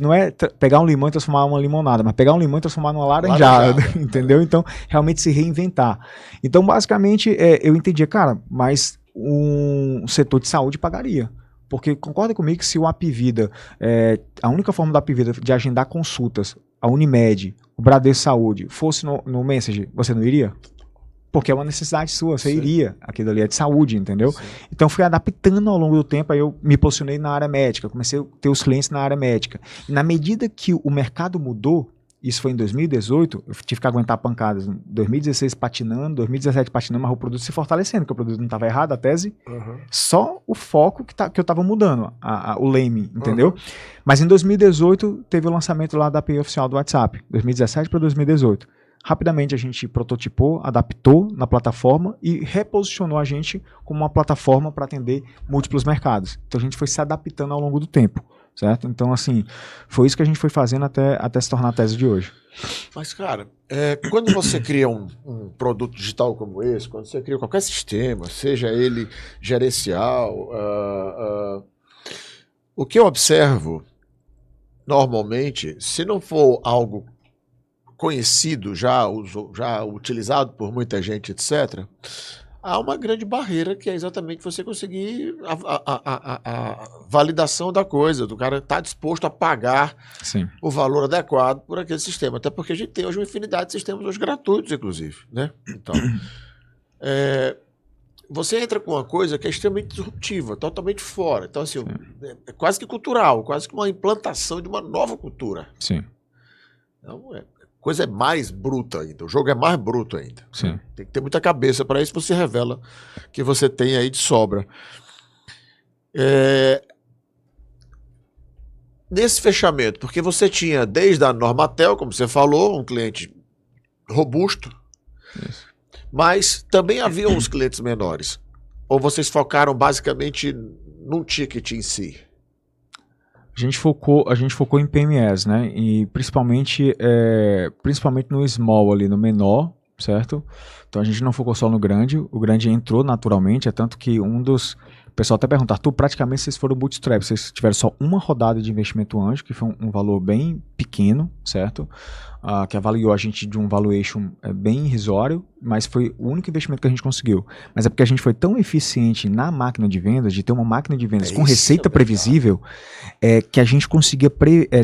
não é pegar um limão e transformar uma limonada, mas pegar um limão e transformar numa laranjada, entendeu? Então, realmente se reinventar. Então, basicamente, eu entendia, cara, mas um setor de saúde pagaria. Porque concorda comigo que se o Apvida, a única forma da Apvida de agendar consultas, a Unimed, o Bradesco Saúde, fosse no Messenger, você não iria? Porque é uma necessidade sua, você iria, aquilo ali é de saúde, entendeu? Sim. Então fui adaptando ao longo do tempo, aí eu me posicionei na área médica, comecei a ter os clientes na área médica. E na medida que o mercado mudou, isso foi em 2018, eu tive que aguentar pancadas, em 2016 patinando, 2017 patinando, mas o produto se fortalecendo, porque o produto não estava errado, a tese, só o foco que eu estava mudando, o leme, entendeu? Mas em 2018 teve o lançamento lá da API oficial do WhatsApp, 2017 para 2018. Rapidamente a gente prototipou, adaptou na plataforma e reposicionou a gente como uma plataforma para atender múltiplos mercados. Então a gente foi se adaptando ao longo do tempo, certo? Então assim, foi isso que a gente foi fazendo até se tornar a tese de hoje. Mas cara, quando você cria um produto digital como esse, quando você cria qualquer sistema, seja ele gerencial, o que eu observo normalmente, se não for algo conhecido, já utilizado por muita gente, etc., há uma grande barreira que é exatamente você conseguir a validação da coisa, do cara estar disposto a pagar o valor adequado por aquele sistema. Até porque a gente tem hoje uma infinidade de sistemas hoje gratuitos, inclusive, né? Então, você entra com uma coisa que é extremamente disruptiva, totalmente fora. Então, assim, é quase que cultural, quase que uma implantação de uma nova cultura. Sim. Então, coisa é mais bruta ainda, o jogo é mais bruto ainda. Sim. Tem que ter muita cabeça para isso, você revela que você tem aí de sobra. Nesse fechamento, porque você tinha desde a Normatel, como você falou, um cliente robusto, mas também havia uns clientes menores. Ou vocês focaram basicamente num ticket em si? A gente focou em PMEs, né? E principalmente no small ali, no menor, certo? Então a gente não focou só no grande, o grande entrou naturalmente, é tanto que um dos O pessoal até pergunta, Arthur, praticamente vocês foram bootstrap, vocês tiveram só uma rodada de investimento anjo, que foi um valor bem pequeno, certo? Que avaliou a gente de um valuation bem irrisório, mas foi o único investimento que a gente conseguiu. Mas é porque a gente foi tão eficiente na máquina de vendas, de ter uma máquina de vendas com receita previsível, que a gente conseguia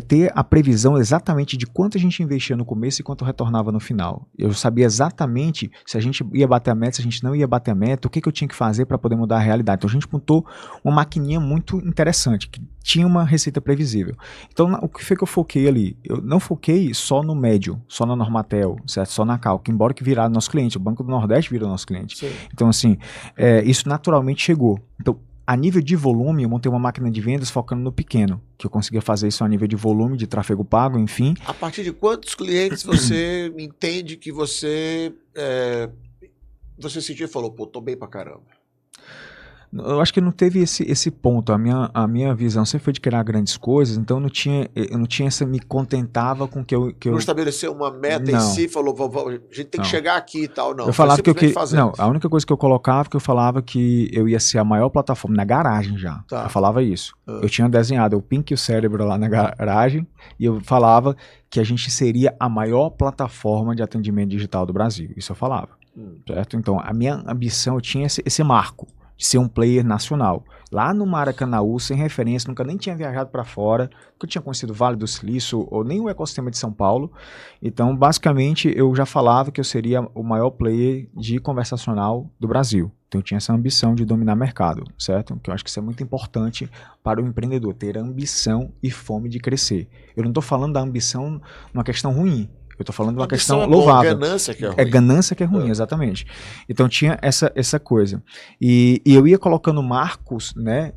ter a previsão exatamente de quanto a gente investia no começo e quanto retornava no final. Eu sabia exatamente se a gente ia bater a meta, se a gente não ia bater a meta, o que eu tinha que fazer para poder mudar a realidade. Então a gente montou uma maquininha muito interessante, que tinha uma receita previsível. Então o que foi que eu foquei ali? Eu não foquei só no médio, só na Normatel, certo? Só na Cal, que embora que virasse nosso cliente, o Banco do Nordeste virou nosso cliente. Sim. Então assim, isso naturalmente chegou. Então a nível de volume, eu montei uma máquina de vendas focando no pequeno, que eu conseguia fazer isso a nível de volume, de tráfego pago, enfim. A partir de quantos clientes você entende que você sentiu e falou, pô, tô bem pra caramba? Eu acho que não teve esse ponto. A minha visão sempre foi de criar grandes coisas, então eu não tinha essa, me contentava com que eu... Não estabeleceu uma meta em si, falou, a gente tem que chegar aqui e tal, não. Eu falava que a única coisa que eu colocava, que eu falava que eu ia ser a maior plataforma, na garagem já, eu falava isso. Eu tinha desenhado o Pink e o Cérebro lá na garagem, e eu falava que a gente seria a maior plataforma de atendimento digital do Brasil, isso eu falava, certo? Então, a minha ambição, eu tinha esse marco, de ser um player nacional. Lá no Maracanaú, sem referência, nunca nem tinha viajado para fora, nunca tinha conhecido o Vale do Silício ou nem o ecossistema de São Paulo. Então, basicamente, eu já falava que eu seria o maior player de conversacional do Brasil. Então, eu tinha essa ambição de dominar mercado, certo? Que eu acho que isso é muito importante para o empreendedor, ter ambição e fome de crescer. Eu não estou falando da ambição numa questão ruim. Eu estou falando de uma questão louvável. Ganância que é ruim. É ganância que é ruim, exatamente. Então tinha essa coisa. E eu ia colocando marcos, né,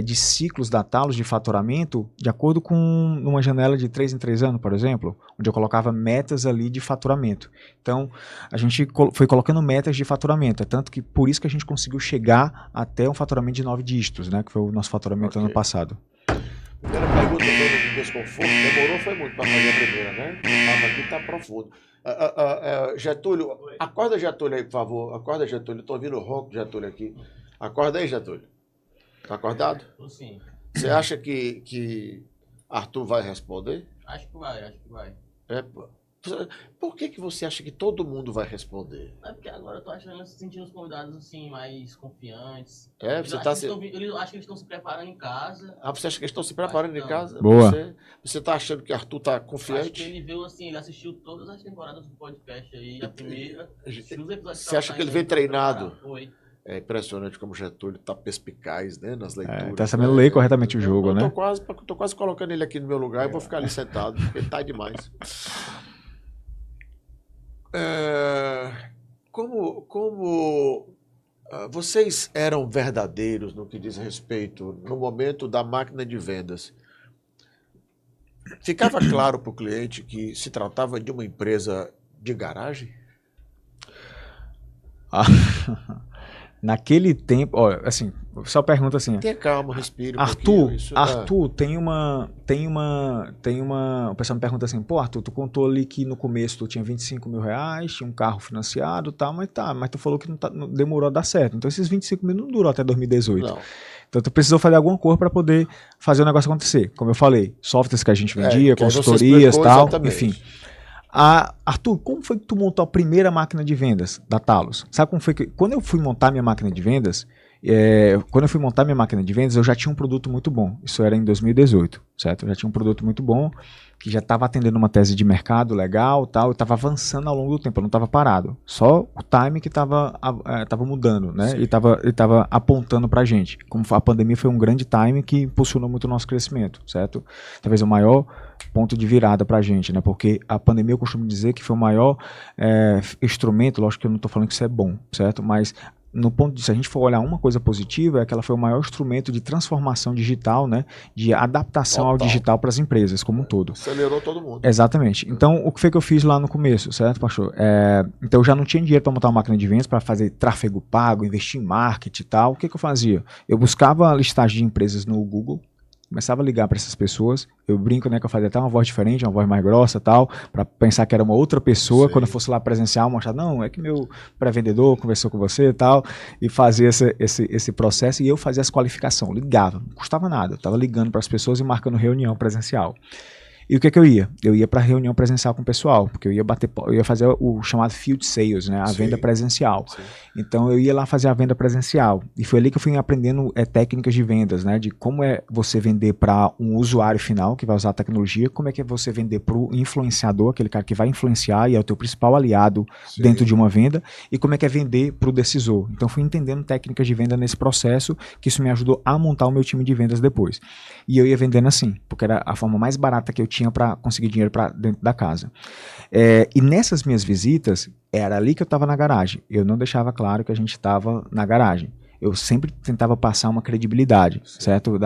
de ciclos da Talos de faturamento de acordo com uma janela de 3 em 3 anos, por exemplo, onde eu colocava metas ali de faturamento. Então a gente foi colocando metas de faturamento. É tanto que por isso que a gente conseguiu chegar até um faturamento de 9 dígitos, né, que foi o nosso faturamento ano passado. Primeira pergunta do desconforto, demorou, foi muito para fazer a primeira, né? Mas aqui tá profundo. Getúlio, acorda Getúlio aí, por favor. Acorda, Getúlio. Estou ouvindo o ronco, Getúlio, aqui. Acorda aí, Getúlio. Tá acordado? Sim. Você acha que Arthur vai responder? Acho que vai. Por que você acha que todo mundo vai responder? É porque agora eu tô sentindo os convidados assim, mais confiantes. Você tá eu acho que eles estão se preparando em casa. Você acha que eles estão se preparando em casa? Boa. Você tá achando que Arthur tá confiante? Acho que ele viu assim, ele assistiu todas as temporadas do podcast aí, a primeira. Você acha que ele vem treinado? Foi. É impressionante como o Getúlio tá perspicaz, né, nas leituras. Tá sabendo ler corretamente o jogo, né? Tô quase colocando ele aqui no meu lugar e vou ficar ali sentado, porque ele tá demais. Como vocês eram verdadeiros no que diz respeito no momento da máquina de vendas? Ficava claro para o cliente que se tratava de uma empresa de garagem? Naquele tempo, assim, só pergunta assim. Tenha calma, respire. Arthur, tem uma. O pessoal me pergunta assim, pô, Arthur, tu contou ali que no começo tu tinha 25 mil reais, tinha um carro financiado e tal, mas tu falou que não demorou a dar certo. Então esses 25 mil não durou até 2018. Não. Então tu precisou fazer alguma coisa para poder fazer o negócio acontecer. Como eu falei, softwares que a gente vendia, consultorias e tal, enfim. Arthur, como foi que tu montou a primeira máquina de vendas da Talos? Sabe como foi que... Quando eu fui montar minha máquina de vendas, eu já tinha um produto muito bom. Isso era em 2018, certo? Eu já tinha um produto muito bom, que já estava atendendo uma tese de mercado legal, tal, eu estava avançando ao longo do tempo, eu não estava parado. Só o time que estava mudando, né? Sim. E estava apontando para a gente. Como a pandemia foi um grande time que impulsionou muito o nosso crescimento, certo? Talvez o maior ponto de virada para a gente, né? Porque a pandemia, eu costumo dizer que foi o maior instrumento, lógico que eu não estou falando que isso é bom, certo? Mas no ponto de, se a gente for olhar uma coisa positiva, é que ela foi o maior instrumento de transformação digital, né, de adaptação ao digital para as empresas como um todo. Acelerou todo mundo. Exatamente. Então, o que foi que eu fiz lá no começo, certo, pastor? Então, eu já não tinha dinheiro para montar uma máquina de vendas, para fazer tráfego pago, investir em marketing e tal. O que eu fazia? Eu buscava a listagem de empresas no Google, Começava a ligar para essas pessoas. Eu brinco, né, que eu fazia até uma voz diferente, uma voz mais grossa e tal, para pensar que era uma outra pessoa. Sim. Quando eu fosse lá presencial, mostrar, não, é que meu pré-vendedor conversou com você e tal, e fazia esse processo, e eu fazia as qualificações, ligava, não custava nada. Eu estava ligando para as pessoas e marcando reunião presencial. E o que é que eu ia? Eu ia para reunião presencial com o pessoal, porque eu ia fazer o chamado field sales, né, a Sim. venda presencial. Sim. Então eu ia lá fazer a venda presencial. E foi ali que eu fui aprendendo técnicas de vendas, né, de como é você vender para um usuário final que vai usar a tecnologia, como é que é você vender para o influenciador, aquele cara que vai influenciar e é o teu principal aliado Sim. dentro de uma venda, e como é que é vender para o decisor. Então fui entendendo técnicas de venda nesse processo, que isso me ajudou a montar o meu time de vendas depois. E eu ia vendendo assim, porque era a forma mais barata que eu tinha para conseguir dinheiro para dentro da casa. E nessas minhas visitas, era ali que eu estava na garagem. Eu não deixava claro que a gente estava na garagem. Eu sempre tentava passar uma credibilidade, Sim. certo?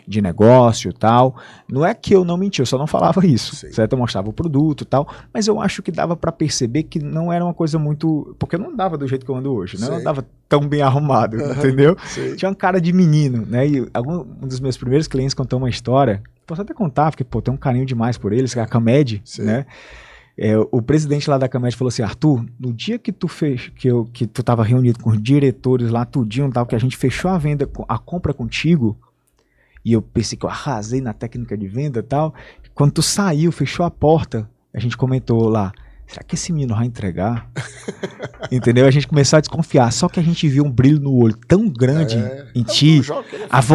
De negócio e tal. Não é que eu não mentia, eu só não falava isso, Sim. certo? Eu mostrava o produto e tal, mas eu acho que dava para perceber que não era uma coisa muito... Porque eu não andava do jeito que eu ando hoje, né? Eu não andava tão bem arrumado, entendeu? Sim. Tinha uma cara de menino, né? E um dos meus primeiros clientes contou uma história, posso até contar, porque pô, tem um carinho demais por eles, que é a Camed, né? O presidente lá da Camed falou assim, Arthur, no dia que tu tava reunido com os diretores lá, tudinho, tal, que a gente fechou a compra contigo, e eu pensei que eu arrasei na técnica de venda e tal, quando tu saiu, fechou a porta, a gente comentou lá, será que esse menino vai entregar? Entendeu? A gente começou a desconfiar, só que a gente viu um brilho no olho tão grande em ti,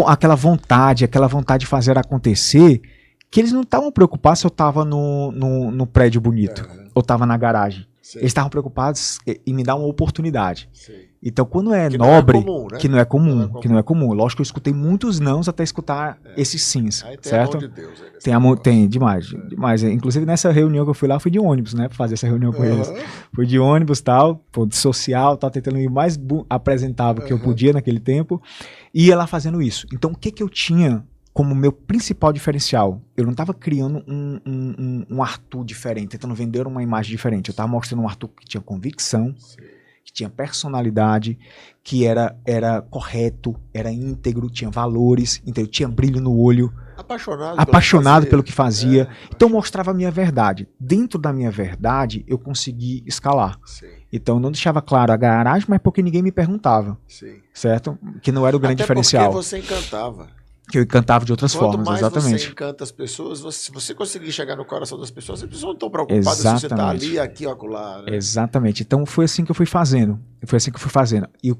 aquela vontade de fazer acontecer, que eles não estavam preocupados se eu estava no prédio bonito ou estava na garagem. Sim. Eles estavam preocupados em me dar uma oportunidade. Sim. Então, quando é nobre, que não é comum. Lógico que eu escutei muitos nãos até escutar esses sims, aí tem certo? Amor de Deus aí tem demais. Inclusive, nessa reunião que eu fui lá, fui de ônibus, né? Pra fazer essa reunião com eles. Fui de ônibus e tal, de social, tal, tentando ir mais apresentável que eu podia naquele tempo. E ia lá fazendo isso. Então, o que eu tinha como meu principal diferencial? Eu não estava criando um Arthur diferente, tentando vender uma imagem diferente. Eu estava mostrando um Arthur que tinha convicção, que tinha personalidade, que era correto, era íntegro, tinha valores, entendeu? Tinha brilho no olho. Apaixonado pelo que fazia. Então eu mostrava a minha verdade. Dentro da minha verdade, eu consegui escalar. Sim. Então eu não deixava claro a garagem, mas porque ninguém me perguntava. Sim. Certo? Que não era o grande diferencial. Porque você encantava. Que eu encantava de outras formas, Quanto mais exatamente. você encanta as pessoas, se você conseguir chegar no coração das pessoas, as pessoas não estão preocupadas se você está ali, aqui ou acolá. Né? Exatamente. Então foi assim que eu fui fazendo. E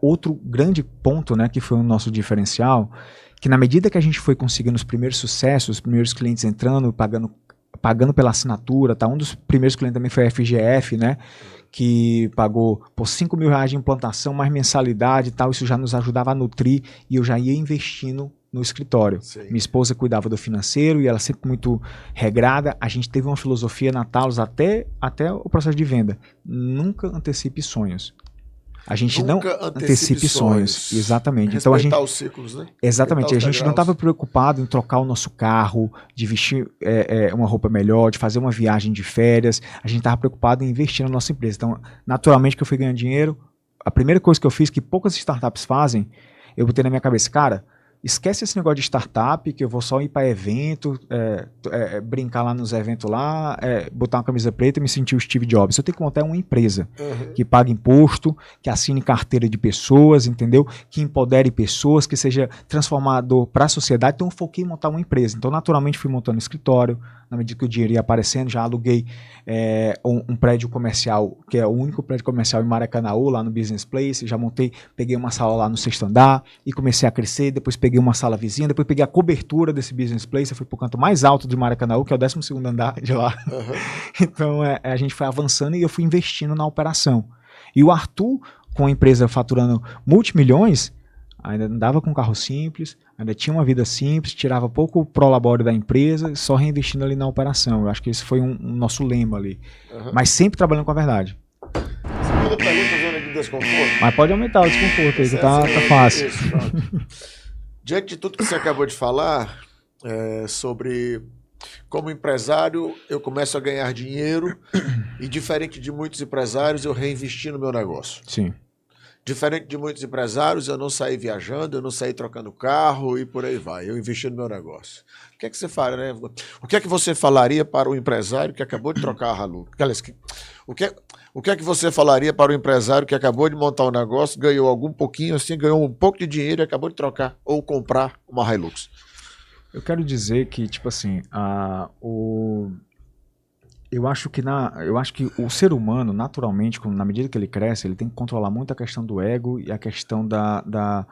outro grande ponto, né, que foi o nosso diferencial, que na medida que a gente foi conseguindo os primeiros sucessos, os primeiros clientes entrando, pagando pela assinatura, tá? Um dos primeiros clientes também foi a FGF, né? Que pagou por R$5 mil de implantação, mais mensalidade e tal. Isso já nos ajudava a nutrir e eu já ia investindo no escritório. Sim. Minha esposa cuidava do financeiro e ela sempre muito regrada. A gente teve uma filosofia na Talos até o processo de venda. Nunca antecipe sonhos. A gente nunca não antecipe sonhos. Exatamente. Respeitar então, a gente, os ciclos, né? Exatamente. A gente não estava preocupado em trocar o nosso carro, de vestir uma roupa melhor, de fazer uma viagem de férias. A gente estava preocupado em investir na nossa empresa. Então, naturalmente que eu fui ganhando dinheiro, a primeira coisa que eu fiz, que poucas startups fazem, eu botei na minha cabeça, cara, esquece esse negócio de startup, que eu vou só ir para evento, brincar lá nos eventos lá, botar uma camisa preta e me sentir o Steve Jobs. Eu tenho que montar uma empresa que pague imposto, que assine carteira de pessoas, entendeu? Que empodere pessoas, que seja transformador para a sociedade. Então eu foquei em montar uma empresa. Então naturalmente fui montando um escritório, na medida que o dinheiro ia aparecendo, já aluguei um prédio comercial, que é o único prédio comercial em Maracanaú, lá no Business Place. Já peguei uma sala lá no 6º andar e comecei a crescer. Depois peguei uma sala vizinha, depois peguei a cobertura desse Business Place. Eu fui pro canto mais alto de Maracanaú, que é o 12º andar de lá. Então a gente foi avançando e eu fui investindo na operação. E o Arthur, com a empresa faturando multimilhões, ainda andava com um carro simples, ainda tinha uma vida simples, tirava pouco prolabore da empresa, só reinvestindo ali na operação. Eu acho que esse foi um nosso lema ali. Mas sempre trabalhando com a verdade. Segunda pergunta, zona de desconforto. Mas pode aumentar o desconforto aí, que tá fácil. Isso, diante de tudo que você acabou de falar, sobre como empresário eu começo a ganhar dinheiro e, diferente de muitos empresários, eu reinvesti no meu negócio. Sim. Diferente de muitos empresários, eu não saí viajando, eu não saí trocando carro e por aí vai. Eu investi no meu negócio. O que é que você fala, né? O que é que você falaria para o empresário que acabou de trocar a Hilux? O que é que você falaria para o empresário que acabou de montar um negócio, ganhou algum pouquinho, assim, ganhou um pouco de dinheiro e acabou de trocar ou comprar uma Hilux? Eu quero dizer que, tipo assim, eu acho que o ser humano, naturalmente, na medida que ele cresce, ele tem que controlar muito a questão do ego e a questão da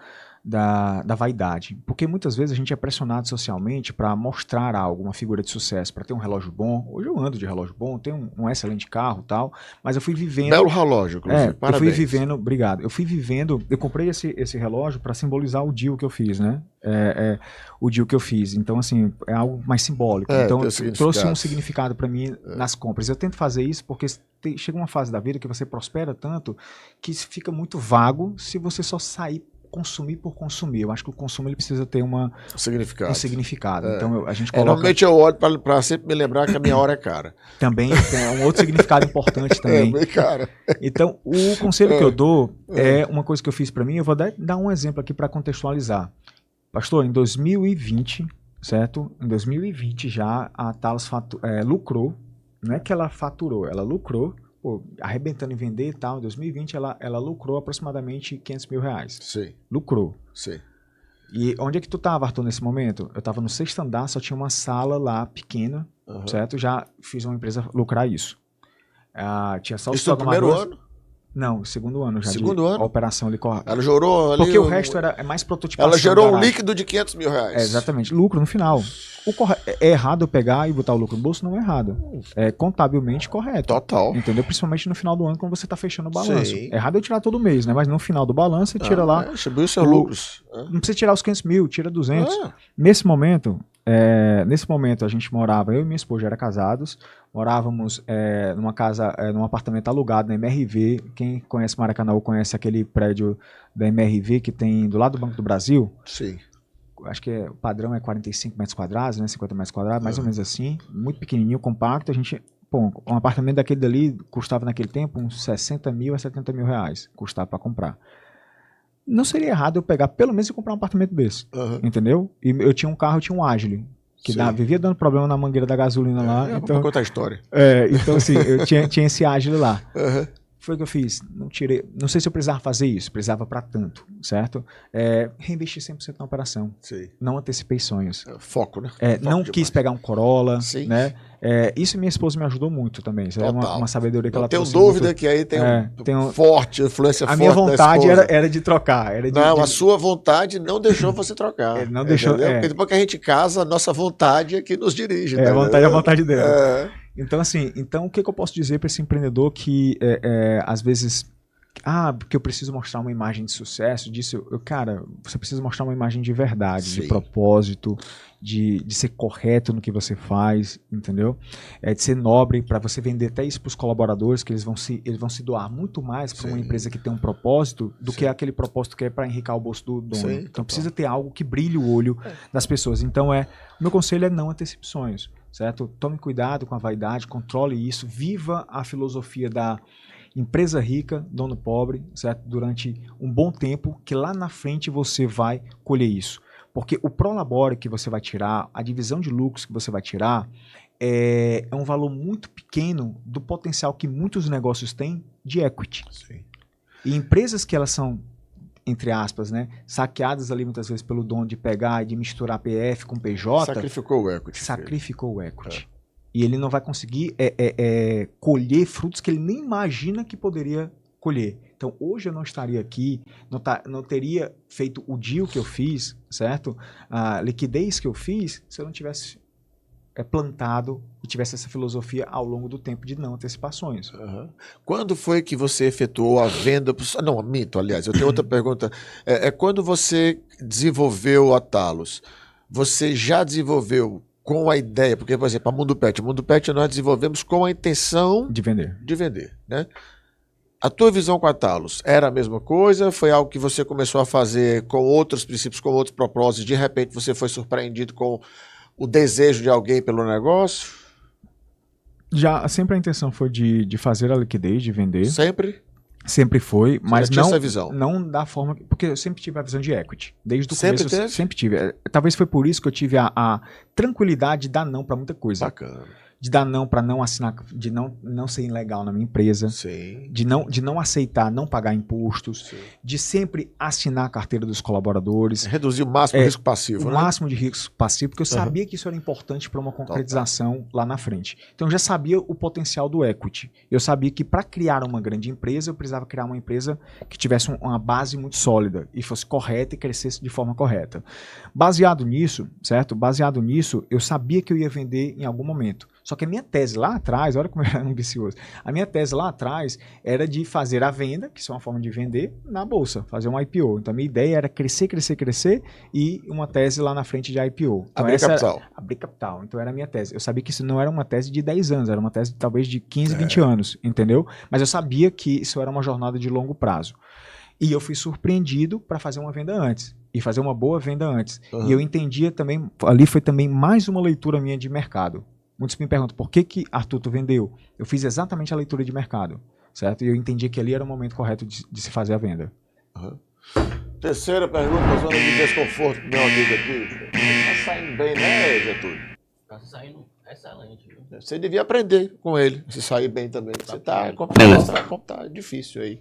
vaidade. Porque muitas vezes a gente é pressionado socialmente para mostrar algo, uma figura de sucesso, para ter um relógio bom. Hoje eu ando de relógio bom, tenho um excelente carro e tal, mas eu fui vivendo... Belo relógio, inclusive. Parabéns. Eu fui vivendo... Obrigado. Eu comprei esse relógio para simbolizar o deal que eu fiz, né? O deal que eu fiz. Então, assim, é algo mais simbólico. Então, trouxe um significado para mim nas compras. Eu tento fazer isso porque chega uma fase da vida que você prospera tanto que fica muito vago se você só sair consumir por consumir. Eu acho que o consumo ele precisa ter um significado. Então a gente coloca... Normalmente eu olho para sempre me lembrar que a minha hora é cara. Também é um outro significado importante também. Bem cara. Então o conselho que eu dou é uma coisa que eu fiz para mim. Eu vou dar um exemplo aqui para contextualizar. Pastor, em 2020, certo? Em 2020 já a Talos lucrou. Não é que ela faturou, ela lucrou. Arrebentando em vender e tal, em 2020 ela lucrou aproximadamente R$500 mil. Sim. Lucrou. Sim. E onde é que tu estava, Arthur, nesse momento? Eu estava no 6º andar, só tinha uma sala lá pequena, certo? Já fiz uma empresa lucrar isso. Tinha só os isso no primeiro ano? Não, segundo ano já. Segundo ano? A operação ali. Ela gerou ali... Porque o resto é mais prototipação. Ela gerou um líquido de R$500 mil. Exatamente. Lucro no final. É errado eu pegar e botar o lucro no bolso? Não é errado. É contabilmente correto. Total. Entendeu? Principalmente no final do ano, quando você está fechando o balanço. Sim. É errado eu tirar todo mês, né? Mas no final do balanço você tira lá... Distribui os seus lucros. Não precisa tirar os 500 mil, tira 200. Nesse momento a gente morava, eu e minha esposa já eram casados, morávamos numa casa, num apartamento alugado na MRV. Quem conhece Maracanã conhece aquele prédio da MRV que tem do lado do Banco do Brasil. Sim. Acho que o padrão é 45 metros quadrados, né? 50 metros quadrados, mais ou menos assim. Muito pequenininho, compacto. Um apartamento daquele dali custava naquele tempo uns 60 mil a 70 mil reais. Custava para comprar. Não seria errado eu pegar, pelo menos, e comprar um apartamento desse. Entendeu? E eu tinha um carro, eu tinha um Agile. Que vivia dando problema na mangueira da gasolina lá. Então contar a história. Então, assim, eu tinha esse Agile lá. Foi o que eu fiz. Não sei se eu precisava fazer isso. Precisava para tanto, certo? Reinvesti 100% na operação. Sim. Não antecipei sonhos. Foco, né? Não quis pegar um Corolla. Sim. Né? Isso minha esposa me ajudou muito também. Isso é uma sabedoria que ela trouxe. Eu tenho dúvida que aí tem forte influência forte. A minha vontade era de trocar. A sua vontade não deixou você trocar. Não deixou. Porque depois que a gente casa, a nossa vontade é que nos dirige. A vontade dela. Então, assim, o que eu posso dizer para esse empreendedor que, às vezes, porque eu preciso mostrar uma imagem de sucesso, cara, você precisa mostrar uma imagem de verdade, de propósito, de ser correto no que você faz, entendeu? De ser nobre, para você vender até isso para os colaboradores, que eles vão se doar muito mais para uma empresa que tem um propósito do que aquele propósito que é para enriquecer o bolso do dono. Então, precisa ter algo que brilhe o olho das pessoas. Então, o meu conselho é não antecipe sonhos. Certo? Tome cuidado com a vaidade, controle isso, viva a filosofia da empresa rica, dono pobre, certo? Durante um bom tempo, que lá na frente você vai colher isso. Porque o prolabore que você vai tirar, a divisão de lucros que você vai tirar, é um valor muito pequeno do potencial que muitos negócios têm de equity. Sim. E empresas que elas são, entre aspas, né, saqueadas ali muitas vezes pelo dono de pegar e de misturar PF com PJ. Sacrificou o equity. Sacrificou o equity. E ele não vai conseguir colher frutos que ele nem imagina que poderia colher. Então, hoje eu não estaria aqui, não teria feito o deal que eu fiz, certo? A liquidez que eu fiz, se eu não tivesse plantado e tivesse essa filosofia ao longo do tempo de não antecipações. Quando foi que você efetuou a venda? Não, minto, aliás, eu tenho outra pergunta. Quando você desenvolveu a Talos, você já desenvolveu com a ideia, porque, por exemplo, a Mundo Pet nós desenvolvemos com a intenção de vender, né? A tua visão com a Talos era a mesma coisa? Foi algo que você começou a fazer com outros princípios, com outros propósitos, de repente você foi surpreendido com o desejo de alguém pelo negócio? Sempre a intenção foi de fazer a liquidez, de vender. Sempre? Sempre foi, mas já tinha essa visão. não da forma... Porque eu sempre tive a visão de equity. Desde o Sempre começo eu teve? sempre tive. Talvez foi por isso que eu tive a tranquilidade de dar não para muita coisa. Bacana. De dar não para não assinar, de não ser ilegal na minha empresa. Sim. De não aceitar, não pagar impostos. Sim. De sempre assinar a carteira dos colaboradores. Reduzir o máximo o risco passivo, O né? máximo de risco passivo, porque eu sabia que isso era importante para uma concretização lá na frente. Então eu já sabia o potencial do equity. Eu sabia que para criar uma grande empresa, eu precisava criar uma empresa que tivesse uma base muito sólida e fosse correta e crescesse de forma correta. Baseado nisso, certo? Baseado nisso, eu sabia que eu ia vender em algum momento. Só que a minha tese lá atrás, olha como eu era ambicioso, a minha tese lá atrás era de fazer a venda, que isso é uma forma de vender, na bolsa, fazer um IPO. Então a minha ideia era crescer e uma tese lá na frente de IPO. Então, Abrir capital. Abrir capital. Então era a minha tese. Eu sabia que isso não era uma tese de 10 anos, era uma tese talvez de 15, 20 anos, entendeu? Mas eu sabia que isso era uma jornada de longo prazo. E eu fui surpreendido para fazer uma venda antes. E fazer uma boa venda antes. E eu entendia também, ali foi também mais uma leitura minha de mercado. Muitos me perguntam, por que Arthur tu vendeu? Eu fiz exatamente a leitura de mercado, certo? E eu entendi que ali era o momento correto de se fazer a venda. Terceira pergunta, zona de desconforto do meu amigo aqui. Tá saindo bem, né, Getúlio? Tá saindo excelente, viu? Você devia aprender com ele, se sair bem também. Você tá difícil aí.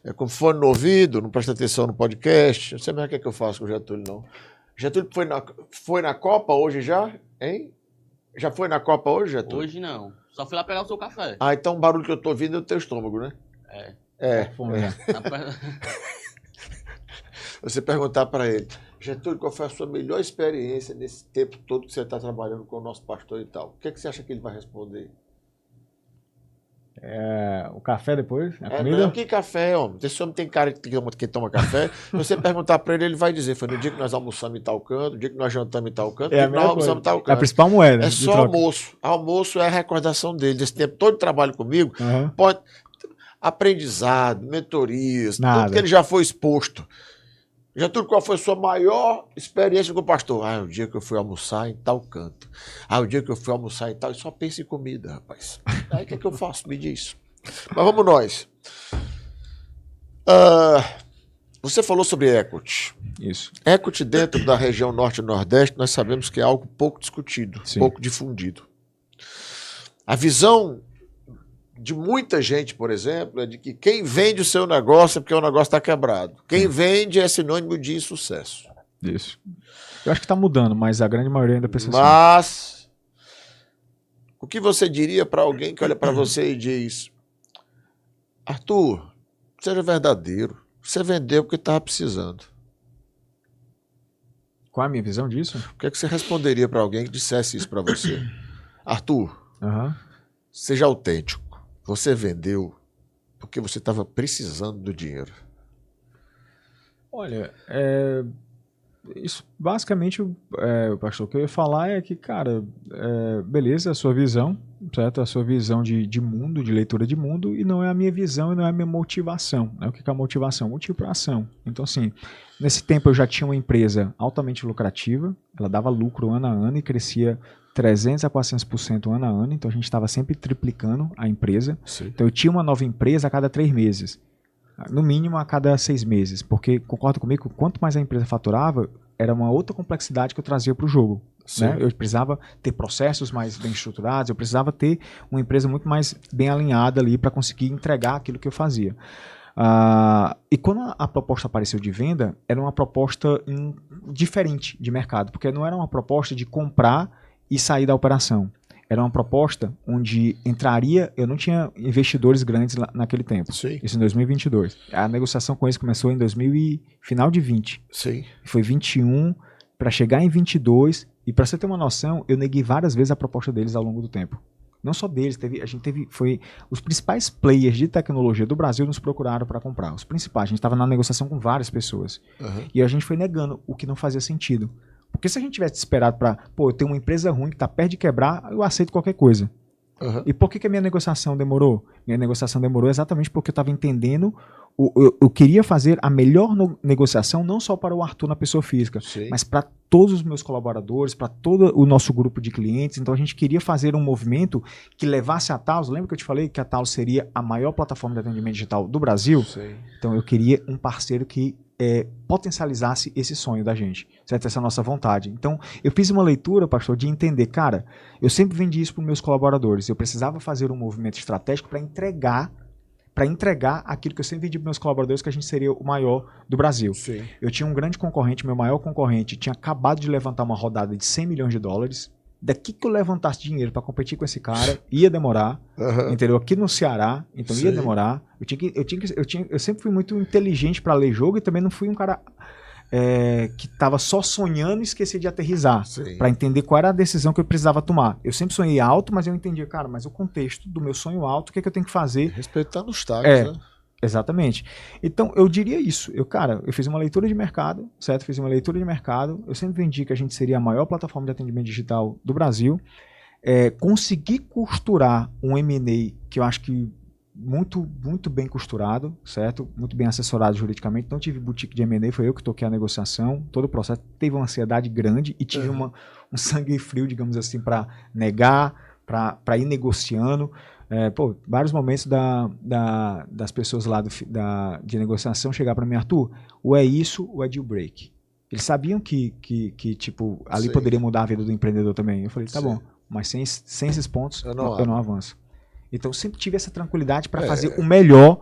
É com fone no ouvido, não presta atenção no podcast. Não sei mais o que é que eu faço com o Getúlio, não. Getúlio foi na Copa hoje já, hein? Já foi na Copa hoje, Getúlio? Hoje não. Só fui lá pegar o seu café. Ah, então o barulho que eu tô ouvindo é do teu estômago, né? É. Você perguntar para ele, Getúlio, qual foi a sua melhor experiência nesse tempo todo que você está trabalhando com o nosso pastor e tal? O que você acha que ele vai responder? O café depois? A comida? Não, que café, homem? Esse homem tem cara que toma café. Se você perguntar para ele, ele vai dizer, foi no dia que nós almoçamos em tal canto, no dia que nós jantamos em tal canto, no dia que nós almoçamos em tal canto. É a principal moeda. É só almoço. Almoço é a recordação dele. Desse tempo todo de trabalho comigo, pode... aprendizado, mentorias, tudo que ele já foi exposto. Getúlio, qual foi a sua maior experiência com o pastor? O dia que eu fui almoçar em tal canto. O dia que eu fui almoçar em tal... E só pensa em comida, rapaz. Aí o que é que eu faço? Me diz. Mas vamos nós. Você falou sobre equity. Isso. Equity dentro da região norte e nordeste, nós sabemos que é algo pouco discutido, pouco difundido. A visão de muita gente, por exemplo, é de que quem vende o seu negócio é porque o negócio está quebrado. Quem vende é sinônimo de insucesso. Isso. Eu acho que está mudando, mas a grande maioria ainda pensa assim. Mas, o que você diria para alguém que olha para você e diz, Arthur, seja verdadeiro, você vendeu porque estava precisando. Qual é a minha visão disso? O que é que você responderia para alguém que dissesse isso para você? Arthur, seja autêntico. Você vendeu porque você estava precisando do dinheiro. Olha, isso basicamente, pastor, o que eu ia falar é que, cara, beleza, a sua visão, certo? A sua visão de mundo, de leitura de mundo, e não é a minha visão e não é a minha motivação. Né? O que é a motivação? Motivo para ação. Então, assim, nesse tempo eu já tinha uma empresa altamente lucrativa, ela dava lucro ano a ano e crescia 300% a 400% ano a ano, então a gente estava sempre triplicando a empresa. Sim. Então eu tinha uma nova empresa a cada 3 meses, no mínimo a cada 6 meses, porque, concorda comigo, quanto mais a empresa faturava, era uma outra complexidade que eu trazia para o jogo. Né? Eu precisava ter processos mais bem estruturados, eu precisava ter uma empresa muito mais bem alinhada ali para conseguir entregar aquilo que eu fazia. E quando a proposta apareceu de venda, era uma proposta diferente de mercado, porque não era uma proposta de comprar e sair da operação. Era uma proposta onde entraria... Eu não tinha investidores grandes naquele tempo. Sim. Isso em 2022. A negociação com eles começou em final de 20. Sim. Foi 21 para chegar em 22. E para você ter uma noção, eu neguei várias vezes a proposta deles ao longo do tempo. Não só deles, os principais players de tecnologia do Brasil nos procuraram para comprar. Os principais. A gente estava na negociação com várias pessoas. E a gente foi negando o que não fazia sentido. Porque se a gente tivesse esperado para, eu tenho uma empresa ruim que está perto de quebrar, eu aceito qualquer coisa. E por que a minha negociação demorou? Minha negociação demorou exatamente porque eu estava entendendo eu queria fazer a melhor negociação não só para o Arthur na pessoa física, Sim. mas para todos os meus colaboradores, para todo o nosso grupo de clientes. Então a gente queria fazer um movimento que levasse a Talos. Lembra que eu te falei que a Talos seria a maior plataforma de atendimento digital do Brasil? Sim. Então eu queria um parceiro que potencializasse esse sonho da gente, certo? Essa nossa vontade. Então eu fiz uma leitura, pastor, de entender, cara, eu sempre vendi isso para os meus colaboradores. Eu precisava fazer um movimento estratégico para entregar aquilo que eu sempre vendi para meus colaboradores, que a gente seria o maior do Brasil. Sim. Eu tinha um grande concorrente, meu maior concorrente, tinha acabado de levantar uma rodada de 100 milhões de dólares. Daqui que eu levantasse dinheiro para competir com esse cara, ia demorar, entendeu? Aqui no Ceará, então ia demorar. Eu sempre fui muito inteligente para ler jogo e também não fui um cara que estava só sonhando e esquecia de aterrissar, para entender qual era a decisão que eu precisava tomar. Eu sempre sonhei alto, mas eu entendia, cara, mas o contexto do meu sonho alto, o que é que eu tenho que fazer? Respeitando os tags, né? Exatamente. Então, eu diria isso. Eu fiz uma leitura de mercado, certo? Fiz uma leitura de mercado. Eu sempre vendi que a gente seria a maior plataforma de atendimento digital do Brasil. Consegui costurar um M&A que eu acho que muito, muito bem costurado, certo? Muito bem assessorado juridicamente. Não tive boutique de M&A, foi eu que toquei a negociação. Todo o processo teve uma ansiedade grande e tive um sangue frio, digamos assim, para negar, para ir negociando. Vários momentos das pessoas lá de negociação chegar para mim, Arthur, ou é isso ou é deal break. Eles sabiam que tipo, ali poderia mudar a vida do empreendedor também. Eu falei, tá bom, mas sem esses pontos eu não avanço. Então eu sempre tive essa tranquilidade para fazer o melhor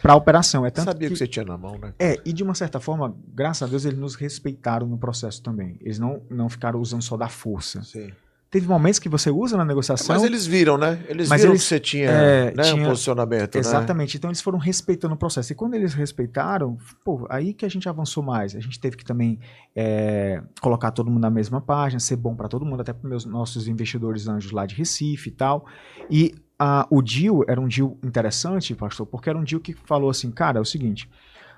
para a operação. Sabia que você tinha na mão, né? E de uma certa forma, graças a Deus, eles nos respeitaram no processo também. Eles não ficaram usando só da força. Sim. Teve momentos que você usa na negociação. Mas eles viram, né? Eles viram que você tinha, um posicionamento. Exatamente. Né? Então eles foram respeitando o processo. E quando eles respeitaram, aí que a gente avançou mais. A gente teve que também colocar todo mundo na mesma página, ser bom para todo mundo, até para os nossos investidores anjos lá de Recife e tal. E o deal era um deal interessante, pastor, porque era um deal que falou assim, cara, é o seguinte,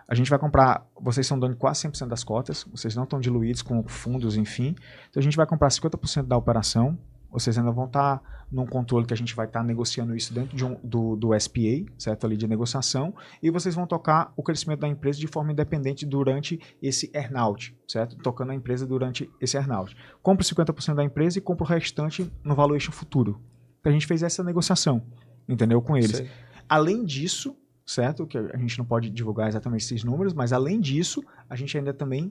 a gente vai comprar, vocês são donos de quase 100% das cotas, vocês não estão diluídos com fundos, enfim, então a gente vai comprar 50% da operação, vocês ainda vão estar num controle que a gente vai estar negociando isso dentro do SPA, certo, ali de negociação, e vocês vão tocar o crescimento da empresa de forma independente durante esse earn-out, certo, tocando a empresa durante esse earn-out. Compra 50% da empresa e compra o restante no valuation futuro. A gente fez essa negociação, entendeu, com eles. Além disso, certo, que a gente não pode divulgar exatamente esses números, mas além disso, a gente ainda também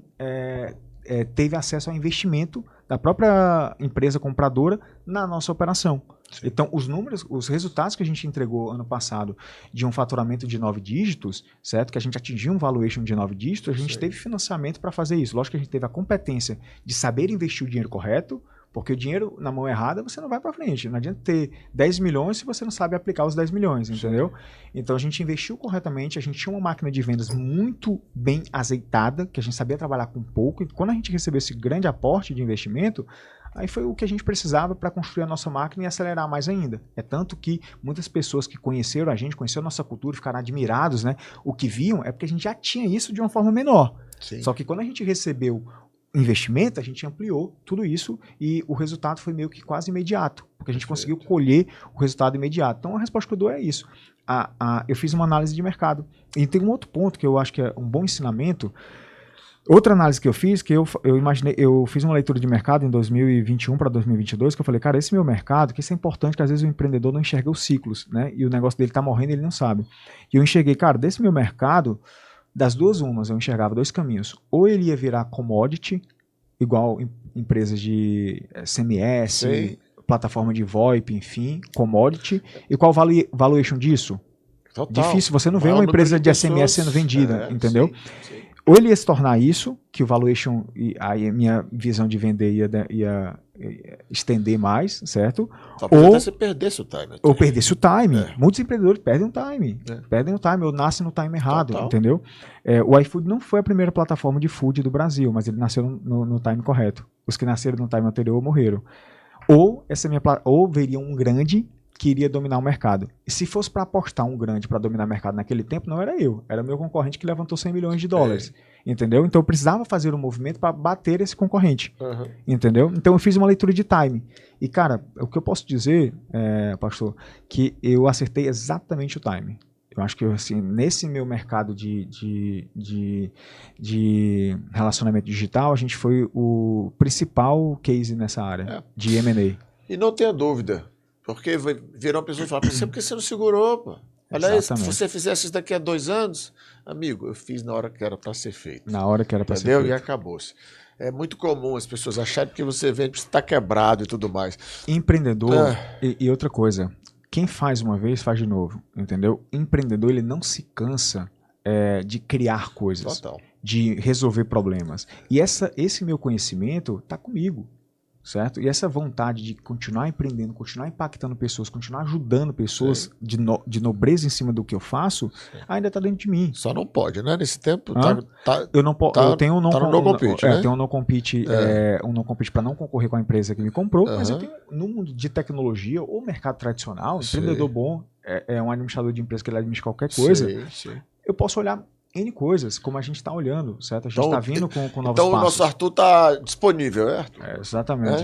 teve acesso ao investimento da própria empresa compradora na nossa operação. Então, os resultados que a gente entregou ano passado de um faturamento de 9 dígitos, certo, que a gente atingiu um valuation de 9 dígitos, a gente teve financiamento para fazer isso. Lógico que a gente teve a competência de saber investir o dinheiro correto, porque o dinheiro na mão errada você não vai para frente. Não adianta ter 10 milhões se você não sabe aplicar os 10 milhões, entendeu? Então a gente investiu corretamente, a gente tinha uma máquina de vendas muito bem azeitada, que a gente sabia trabalhar com pouco, e quando a gente recebeu esse grande aporte de investimento, aí foi o que a gente precisava para construir a nossa máquina e acelerar mais ainda. É tanto que muitas pessoas que conheceram a gente, conheceram a nossa cultura, ficaram admirados, né? O que viam é porque a gente já tinha isso de uma forma menor. Só que quando a gente recebeu investimento, a gente ampliou tudo isso e o resultado foi meio que quase imediato, porque a gente conseguiu colher o resultado imediato. Então a resposta que eu dou é isso. Eu fiz uma análise de mercado. E tem um outro ponto que eu acho que é um bom ensinamento. Outra análise que eu fiz, que eu fiz uma leitura de mercado em 2021 para 2022, que eu falei, cara, esse meu mercado, que isso é importante, que às vezes o empreendedor não enxerga os ciclos, né? E o negócio dele tá morrendo e ele não sabe. E eu enxerguei, cara, desse meu mercado, das duas umas, eu enxergava dois caminhos. Ou ele ia virar commodity, igual empresas de CMS, plataforma de VoIP, enfim, commodity. E qual valuation disso? Total. Difícil, você não vê uma empresa de SMS sendo vendida, entendeu? Ou ele ia se tornar isso, que o valuation, aí a minha visão de vender ia estender mais, certo? Ou até você perdesse o time. Ou perdesse o time. Muitos empreendedores perdem o time. Perdem o time, ou nascem no time errado, entendeu? O iFood não foi a primeira plataforma de food do Brasil, mas ele nasceu no time correto. Os que nasceram no time anterior morreram. Ou veria um grande que iria dominar o mercado. E se fosse para apostar um grande para dominar o mercado naquele tempo, não era eu. Era meu concorrente que levantou 100 milhões de dólares. Entendeu? Então eu precisava fazer um movimento para bater esse concorrente. Entendeu? Então eu fiz uma leitura de time. E, cara, o que eu posso dizer, pastor, que eu acertei exatamente o time. Eu acho que assim, nesse meu mercado de relacionamento digital, a gente foi o principal case nessa área de M&A. E não tenha dúvida, porque virão pessoas e falam, por que você não segurou, pô? Olha isso, se você fizesse isso daqui a 2 anos, amigo, eu fiz na hora que era para ser feito. Na hora que era para ser feito. feito. E acabou-se. É muito comum as pessoas acharem que você vende, você está quebrado e tudo mais. Empreendedor, e outra coisa, quem faz uma vez, faz de novo, entendeu? Empreendedor, ele não se cansa de criar coisas, de resolver problemas. E esse meu conhecimento está comigo. Certo? E essa vontade de continuar empreendendo, continuar impactando pessoas, continuar ajudando pessoas de nobreza em cima do que eu faço, ainda está dentro de mim. Só não pode, né? Nesse tempo, eu tenho um no compete, né? Tenho um não compete, um não compete para não concorrer com a empresa que me comprou, mas eu tenho, no mundo de tecnologia ou mercado tradicional, empreendedor bom é um administrador de empresa que ele administra qualquer coisa. Eu posso olhar N coisas, como a gente está olhando, certo? A gente está vindo com novos passos. Então o nosso Arthur está disponível, é, Arthur? Exatamente.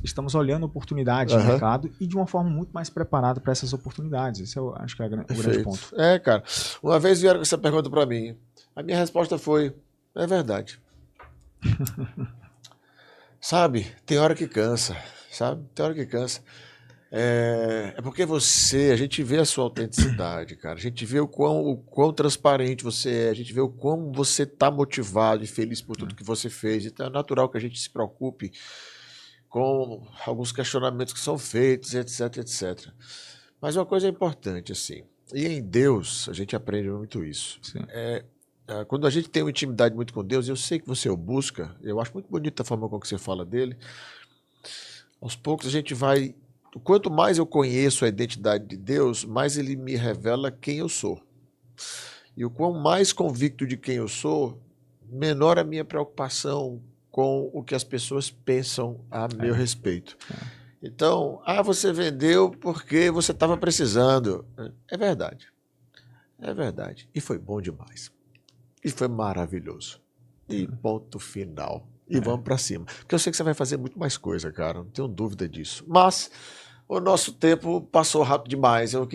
Estamos olhando oportunidades de mercado e de uma forma muito mais preparada para essas oportunidades. Esse eu acho que é o grande ponto. Cara. Uma vez vieram com essa pergunta para mim. A minha resposta foi, é verdade. Sabe? Tem hora que cansa, sabe? Tem hora que cansa. É porque a gente vê a sua autenticidade, cara. A gente vê o quão transparente você é, a gente vê o quão você está motivado e feliz por tudo que você fez. Então é natural que a gente se preocupe com alguns questionamentos que são feitos, etc, etc. Mas uma coisa é importante, assim, e em Deus a gente aprende muito isso. Quando a gente tem uma intimidade muito com Deus, eu sei que você o busca, eu acho muito bonita a forma com que você fala dele. Aos poucos a gente vai... Quanto mais eu conheço a identidade de Deus, mais ele me revela quem eu sou. E o quão mais convicto de quem eu sou, menor a minha preocupação com o que as pessoas pensam a meu respeito. Então, você vendeu porque você estava precisando. É verdade. É verdade. E foi bom demais. E foi maravilhoso. E ponto final. E vamos para cima. Porque eu sei que você vai fazer muito mais coisa, cara. Não tenho dúvida disso. Mas o nosso tempo passou rápido demais. Eu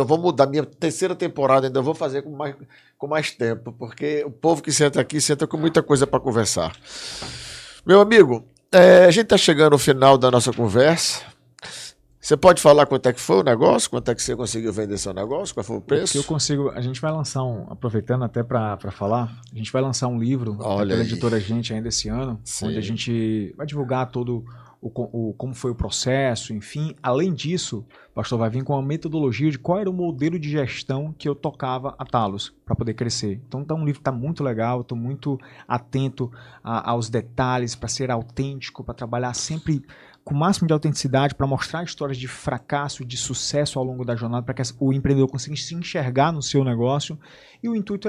vou mudar. Minha terceira temporada ainda vou fazer com mais tempo. Porque o povo que senta aqui senta com muita coisa para conversar. Meu amigo, a gente está chegando ao final da nossa conversa. Você pode falar quanto é que foi o negócio? Quanto é que você conseguiu vender seu negócio? Qual foi o preço? A gente vai lançar aproveitando até para falar, a gente vai lançar um livro pela editora Gente ainda esse ano, onde a gente vai divulgar todo como foi o processo, enfim. Além disso, pastor, vai vir com uma metodologia de qual era o modelo de gestão que eu tocava a Talos para poder crescer. Então um livro está muito legal, estou muito atento aos detalhes, para ser autêntico, para trabalhar sempre com o máximo de autenticidade, para mostrar histórias de fracasso, de sucesso ao longo da jornada, para que o empreendedor consiga se enxergar no seu negócio. E o intuito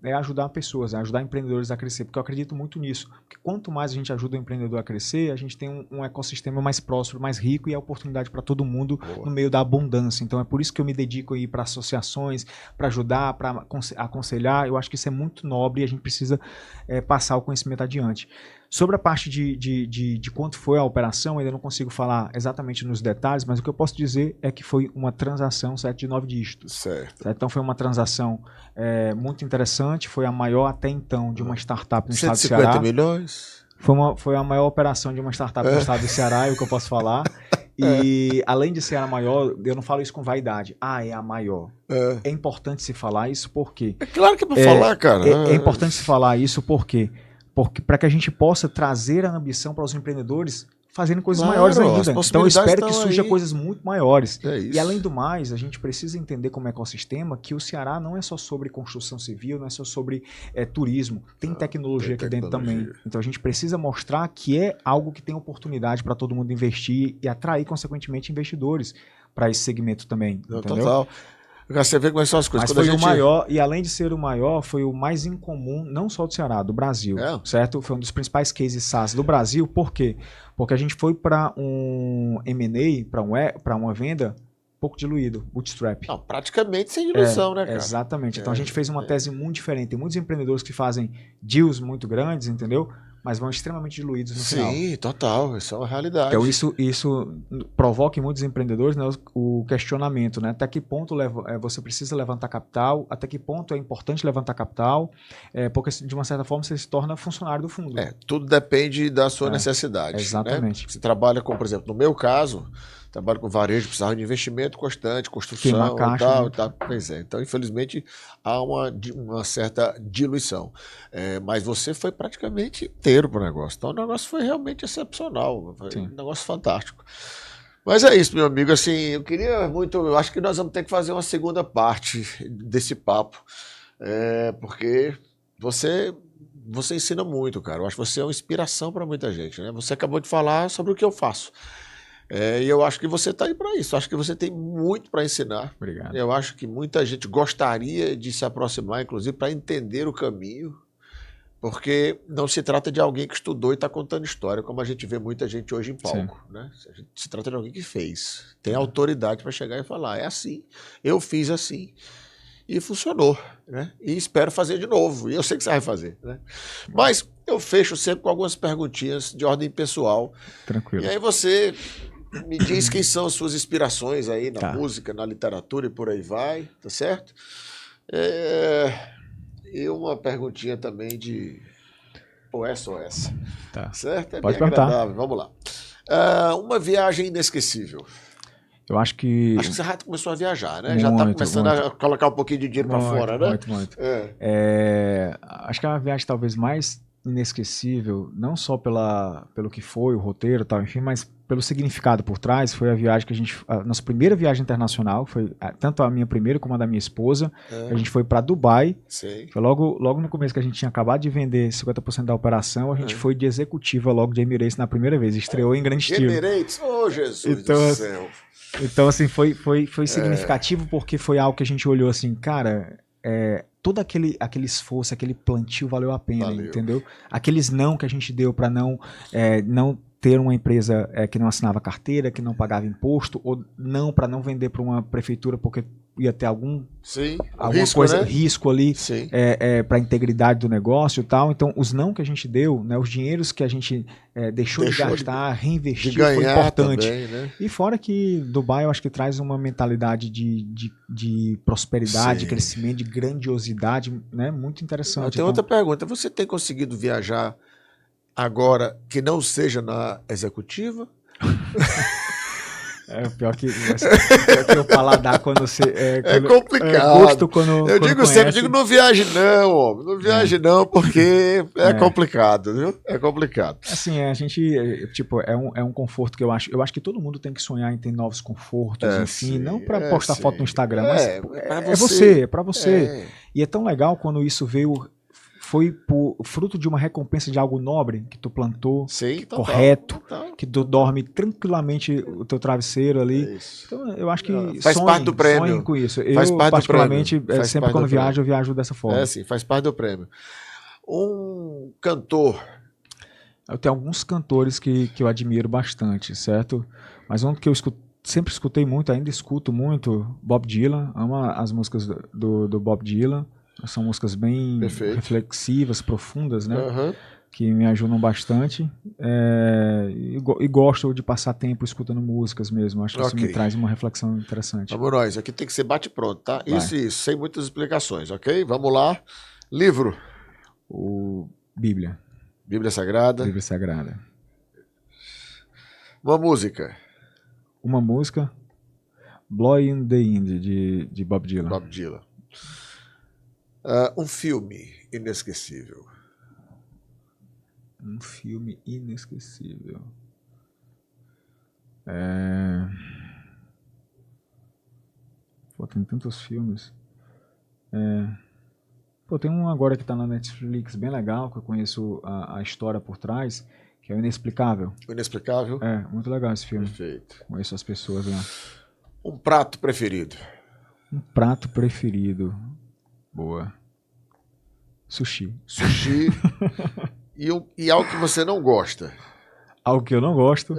é ajudar pessoas, ajudar empreendedores a crescer, porque eu acredito muito nisso. Porque quanto mais a gente ajuda o empreendedor a crescer, a gente tem um ecossistema mais próspero, mais rico e a oportunidade para todo mundo no meio da abundância. Então é por isso que eu me dedico a ir para associações, para ajudar, para aconselhar. Eu acho que isso é muito nobre e a gente precisa passar o conhecimento adiante. Sobre a parte de quanto foi a operação, ainda não consigo falar exatamente nos detalhes, mas o que eu posso dizer é que foi uma transação, certo, de 9 dígitos. Certo. Então foi uma transação muito interessante, foi a maior até então de uma startup no estado do Ceará. 150 milhões? Foi a maior operação de uma startup no estado do Ceará, é o que eu posso falar. E além de ser a maior, eu não falo isso com vaidade. É a maior. É importante se falar isso porque... É claro que é para falar, cara. É importante se falar isso porque para que a gente possa trazer a ambição para os empreendedores fazendo coisas maiores ainda. Então eu espero que surja coisas muito maiores. E além do mais, a gente precisa entender como ecossistema que o Ceará não é só sobre construção civil, não é só sobre turismo, tem tecnologia aqui dentro também. Então a gente precisa mostrar que é algo que tem oportunidade para todo mundo investir e atrair, consequentemente, investidores para esse segmento também. Entendeu? Total. Você vê como são as coisas. Mas foi o maior, e além de ser o maior, foi o mais incomum, não só do Ceará, do Brasil, certo? Foi um dos principais cases SaaS do Brasil. Por quê? Porque a gente foi para um M&A, para uma venda pouco diluído, bootstrap. Não, praticamente sem diluição, né, cara? Exatamente. Então a gente fez uma tese muito diferente. Tem muitos empreendedores que fazem deals muito grandes, entendeu? mas vão extremamente diluídos no Sim, final. total, isso é uma realidade. Então isso provoca em muitos empreendedores, né, o questionamento, né? Até que ponto você precisa levantar capital, até que ponto é importante levantar capital, porque de uma certa forma você se torna funcionário do fundo. Tudo depende da sua necessidade. Exatamente. Né? Você trabalha com, por exemplo, no meu caso, trabalho com varejo, precisava de investimento constante, construção Queimar caixa, e né? tal. Pois é. Então, infelizmente, há uma certa diluição. Mas você foi praticamente inteiro para o negócio. Então, o negócio foi realmente excepcional. Foi um negócio fantástico. Mas é isso, meu amigo. Assim, eu queria muito. Eu acho que nós vamos ter que fazer uma segunda parte desse papo. Porque você ensina muito, cara. Eu acho que você é uma inspiração para muita gente, né? Você acabou de falar sobre o que eu faço. E eu acho que você está aí para isso. Eu acho que você tem muito para ensinar. Obrigado. Eu acho que muita gente gostaria de se aproximar, inclusive, para entender o caminho, porque não se trata de alguém que estudou e está contando história, como a gente vê muita gente hoje em palco. Né? Se trata de alguém que fez. Tem autoridade para chegar e falar, é assim, eu fiz assim. E funcionou, né? E espero fazer de novo. E eu sei que você vai fazer, né? Mas eu fecho sempre com algumas perguntinhas de ordem pessoal. Tranquilo. E aí você me diz quem são as suas inspirações aí na música, na literatura e por aí vai, tá certo? E uma perguntinha também de essa ou essa. Tá. Certo? Pode bem perguntar. agradável. Vamos lá. Uma viagem inesquecível. Eu acho que você já começou a viajar, né? Muito, já está começando a colocar um pouquinho de dinheiro para fora, né? Muito. Acho que é uma viagem talvez mais inesquecível, não só pelo que foi, o roteiro e tal, enfim, mas pelo significado por trás. Foi a viagem que a nossa primeira viagem internacional, foi tanto a minha primeira como a da minha esposa. A gente foi para Dubai. Sei. Foi logo no começo que a gente tinha acabado de vender 50% da operação, a gente foi de executiva logo de Emirates na primeira vez, estreou em grande estilo. Emirates? Oh, Jesus então, do céu. Então, assim, foi significativo porque foi algo que a gente olhou assim, cara, todo aquele esforço, aquele plantio valeu a pena, entendeu? Aqueles não que a gente deu para não ter uma empresa que não assinava carteira, que não pagava imposto, ou não para não vender para uma prefeitura porque ia ter alguma risco ali para a integridade do negócio e tal. Então, os não que a gente deu, né, os dinheiros que a gente deixou de gastar, reinvestir, foi importante. Também, né? E fora que Dubai, eu acho que traz uma mentalidade de prosperidade, de crescimento, de grandiosidade, né, muito interessante. Eu tenho outra pergunta. Você tem conseguido viajar agora que não seja na executiva? Pior que o paladar quando você... É complicado. Gosto quando eu digo sempre, não viaje não, homem. Não viaje não, porque é complicado, viu? É complicado. Assim, a gente, é um conforto que eu acho que todo mundo tem que sonhar em ter novos confortos, enfim, não para postar foto no Instagram, mas é para você. E é tão legal quando isso foi fruto de uma recompensa de algo nobre que tu plantou, correto, que tu dorme tranquilamente o teu travesseiro ali. Então, eu acho que faz parte do prêmio. Sonhem com isso. Eu, particularmente, sempre quando viajo, eu viajo dessa forma. Sim, faz parte do prêmio. Um cantor. Eu tenho alguns cantores que eu admiro bastante, certo? Mas um que eu sempre escutei muito, ainda escuto muito, Bob Dylan. Amo as músicas do Bob Dylan. São músicas bem reflexivas, profundas, né? Que me ajudam bastante. E gosto de passar tempo escutando músicas mesmo. Acho que isso me traz uma reflexão interessante. Vamos nós, aqui tem que ser bate-pronto, tá? Isso, sem muitas explicações, ok? Vamos lá. Livro. Bíblia. Bíblia Sagrada. Bíblia Sagrada. Uma música. Blow in the Wind, de Bob Dylan. Bob Dylan. Um filme inesquecível. Um filme inesquecível. Tem tantos filmes. Tem um agora que está na Netflix bem legal, que eu conheço a história por trás, que é o Inexplicável. O Inexplicável? Muito legal esse filme. Perfeito. Conheço as pessoas lá. Um prato preferido. Um prato preferido. Boa. Sushi. E algo que você não gosta. Algo que eu não gosto.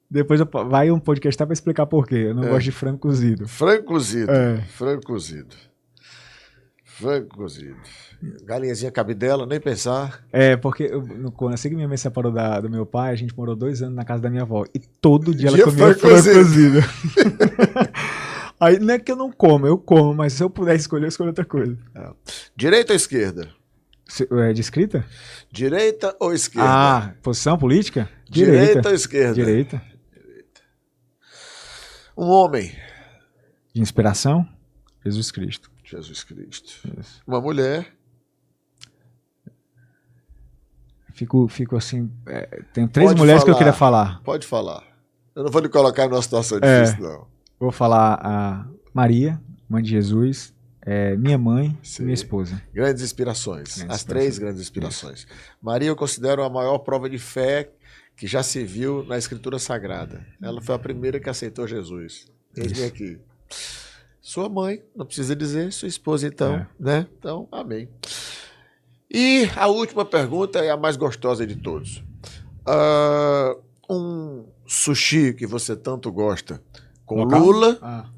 Depois vai um podcast para explicar por quê. Eu não gosto de frango cozido. Frango cozido. Frango cozido. Frango cozido. Galinhazinha cabidela, nem pensar. Porque assim que minha mãe se separou do meu pai, a gente morou 2 anos na casa da minha avó. E todo dia ela comia frango cozido. Aí não é que eu não como, eu como, mas se eu puder escolher, eu escolho outra coisa. Direita ou esquerda? De escrita? Direita ou esquerda? Posição política? Direita ou esquerda? Direita. Um homem. De inspiração? Jesus Cristo. Jesus Cristo. Isso. Uma mulher. Fico assim. Tem 3 mulheres que eu queria falar. Pode falar. Eu não vou lhe colocar numa situação difícil, não. Vou falar a Maria, mãe de Jesus, minha mãe e minha esposa. Grandes inspirações. As 3 grandes inspirações. Isso. Maria eu considero a maior prova de fé que já se viu na Escritura Sagrada. Ela foi a primeira que aceitou Jesus. Eis-me aqui. Sua mãe, não precisa dizer, sua esposa então, né? Então, amém. E a última pergunta é a mais gostosa de todos. Um sushi que você tanto gosta, com Lula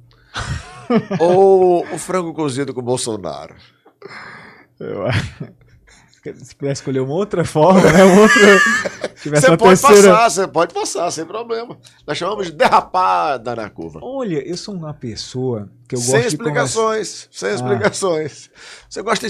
ou o frango cozido com Bolsonaro? Se puder escolher uma outra forma, né? Você pode passar, sem problema. Nós chamamos de derrapada na curva. Olha, eu sou uma pessoa que eu gosto sem explicações. Você gosta.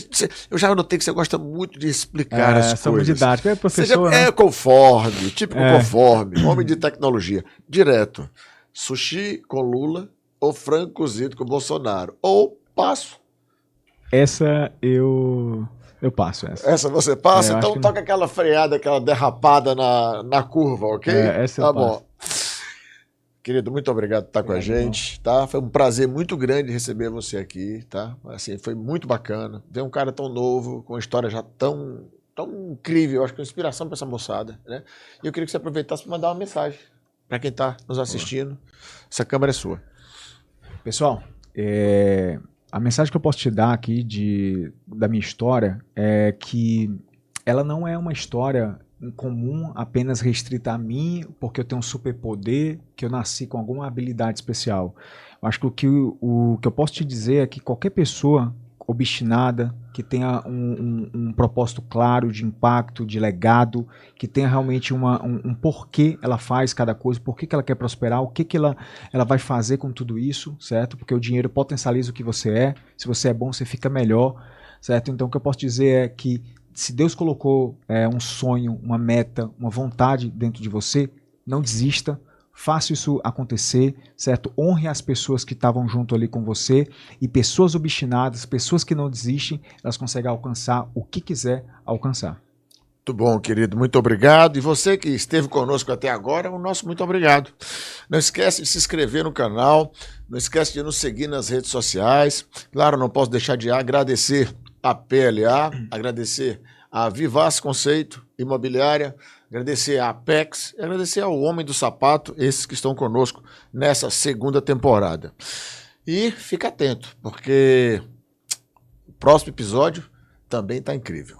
Eu já notei que você gosta muito de explicar as coisas. Somos didáticos. Professor. Conforme, típico conforme, homem de tecnologia. Direto. Sushi com Lula ou frango cozido com Bolsonaro. Ou passo. Essa eu passo. Essa você passa? Então toca aquela freada, aquela derrapada na curva, ok? Essa eu passo. Bom. Querido, muito obrigado por estar com a gente, tá? Foi um prazer muito grande receber você aqui, tá? Assim, foi muito bacana. Ver um cara tão novo, com uma história já tão incrível, eu acho que é uma inspiração para essa moçada, né? E eu queria que você aproveitasse para mandar uma mensagem para quem está nos assistindo. Essa câmera é sua. Pessoal, a mensagem que eu posso te dar aqui da minha história é que ela não é uma história comum, apenas restrita a mim, porque eu tenho um superpoder, que eu nasci com alguma habilidade especial. Eu acho que o que eu posso te dizer é que qualquer pessoa obstinada, que tenha um propósito claro de impacto, de legado, que tenha realmente um porquê ela faz cada coisa, por que ela quer prosperar, o que ela vai fazer com tudo isso, certo? Porque o dinheiro potencializa o que você é, se você é bom, você fica melhor, certo? Então o que eu posso dizer é que se Deus colocou um sonho, uma meta, uma vontade dentro de você, não desista, faça isso acontecer, certo? Honre as pessoas que estavam junto ali com você, e pessoas obstinadas, pessoas que não desistem, elas conseguem alcançar o que quiser alcançar. Muito bom, querido, muito obrigado. E você que esteve conosco até agora, o nosso muito obrigado. Não esquece de se inscrever no canal, não esquece de nos seguir nas redes sociais. Claro, não posso deixar de agradecer a PLA, agradecer a Vivaz Conceito Imobiliária, agradecer a Apex e agradecer ao Homem do Sapato, esses que estão conosco nessa segunda temporada. E fica atento, porque o próximo episódio também está incrível.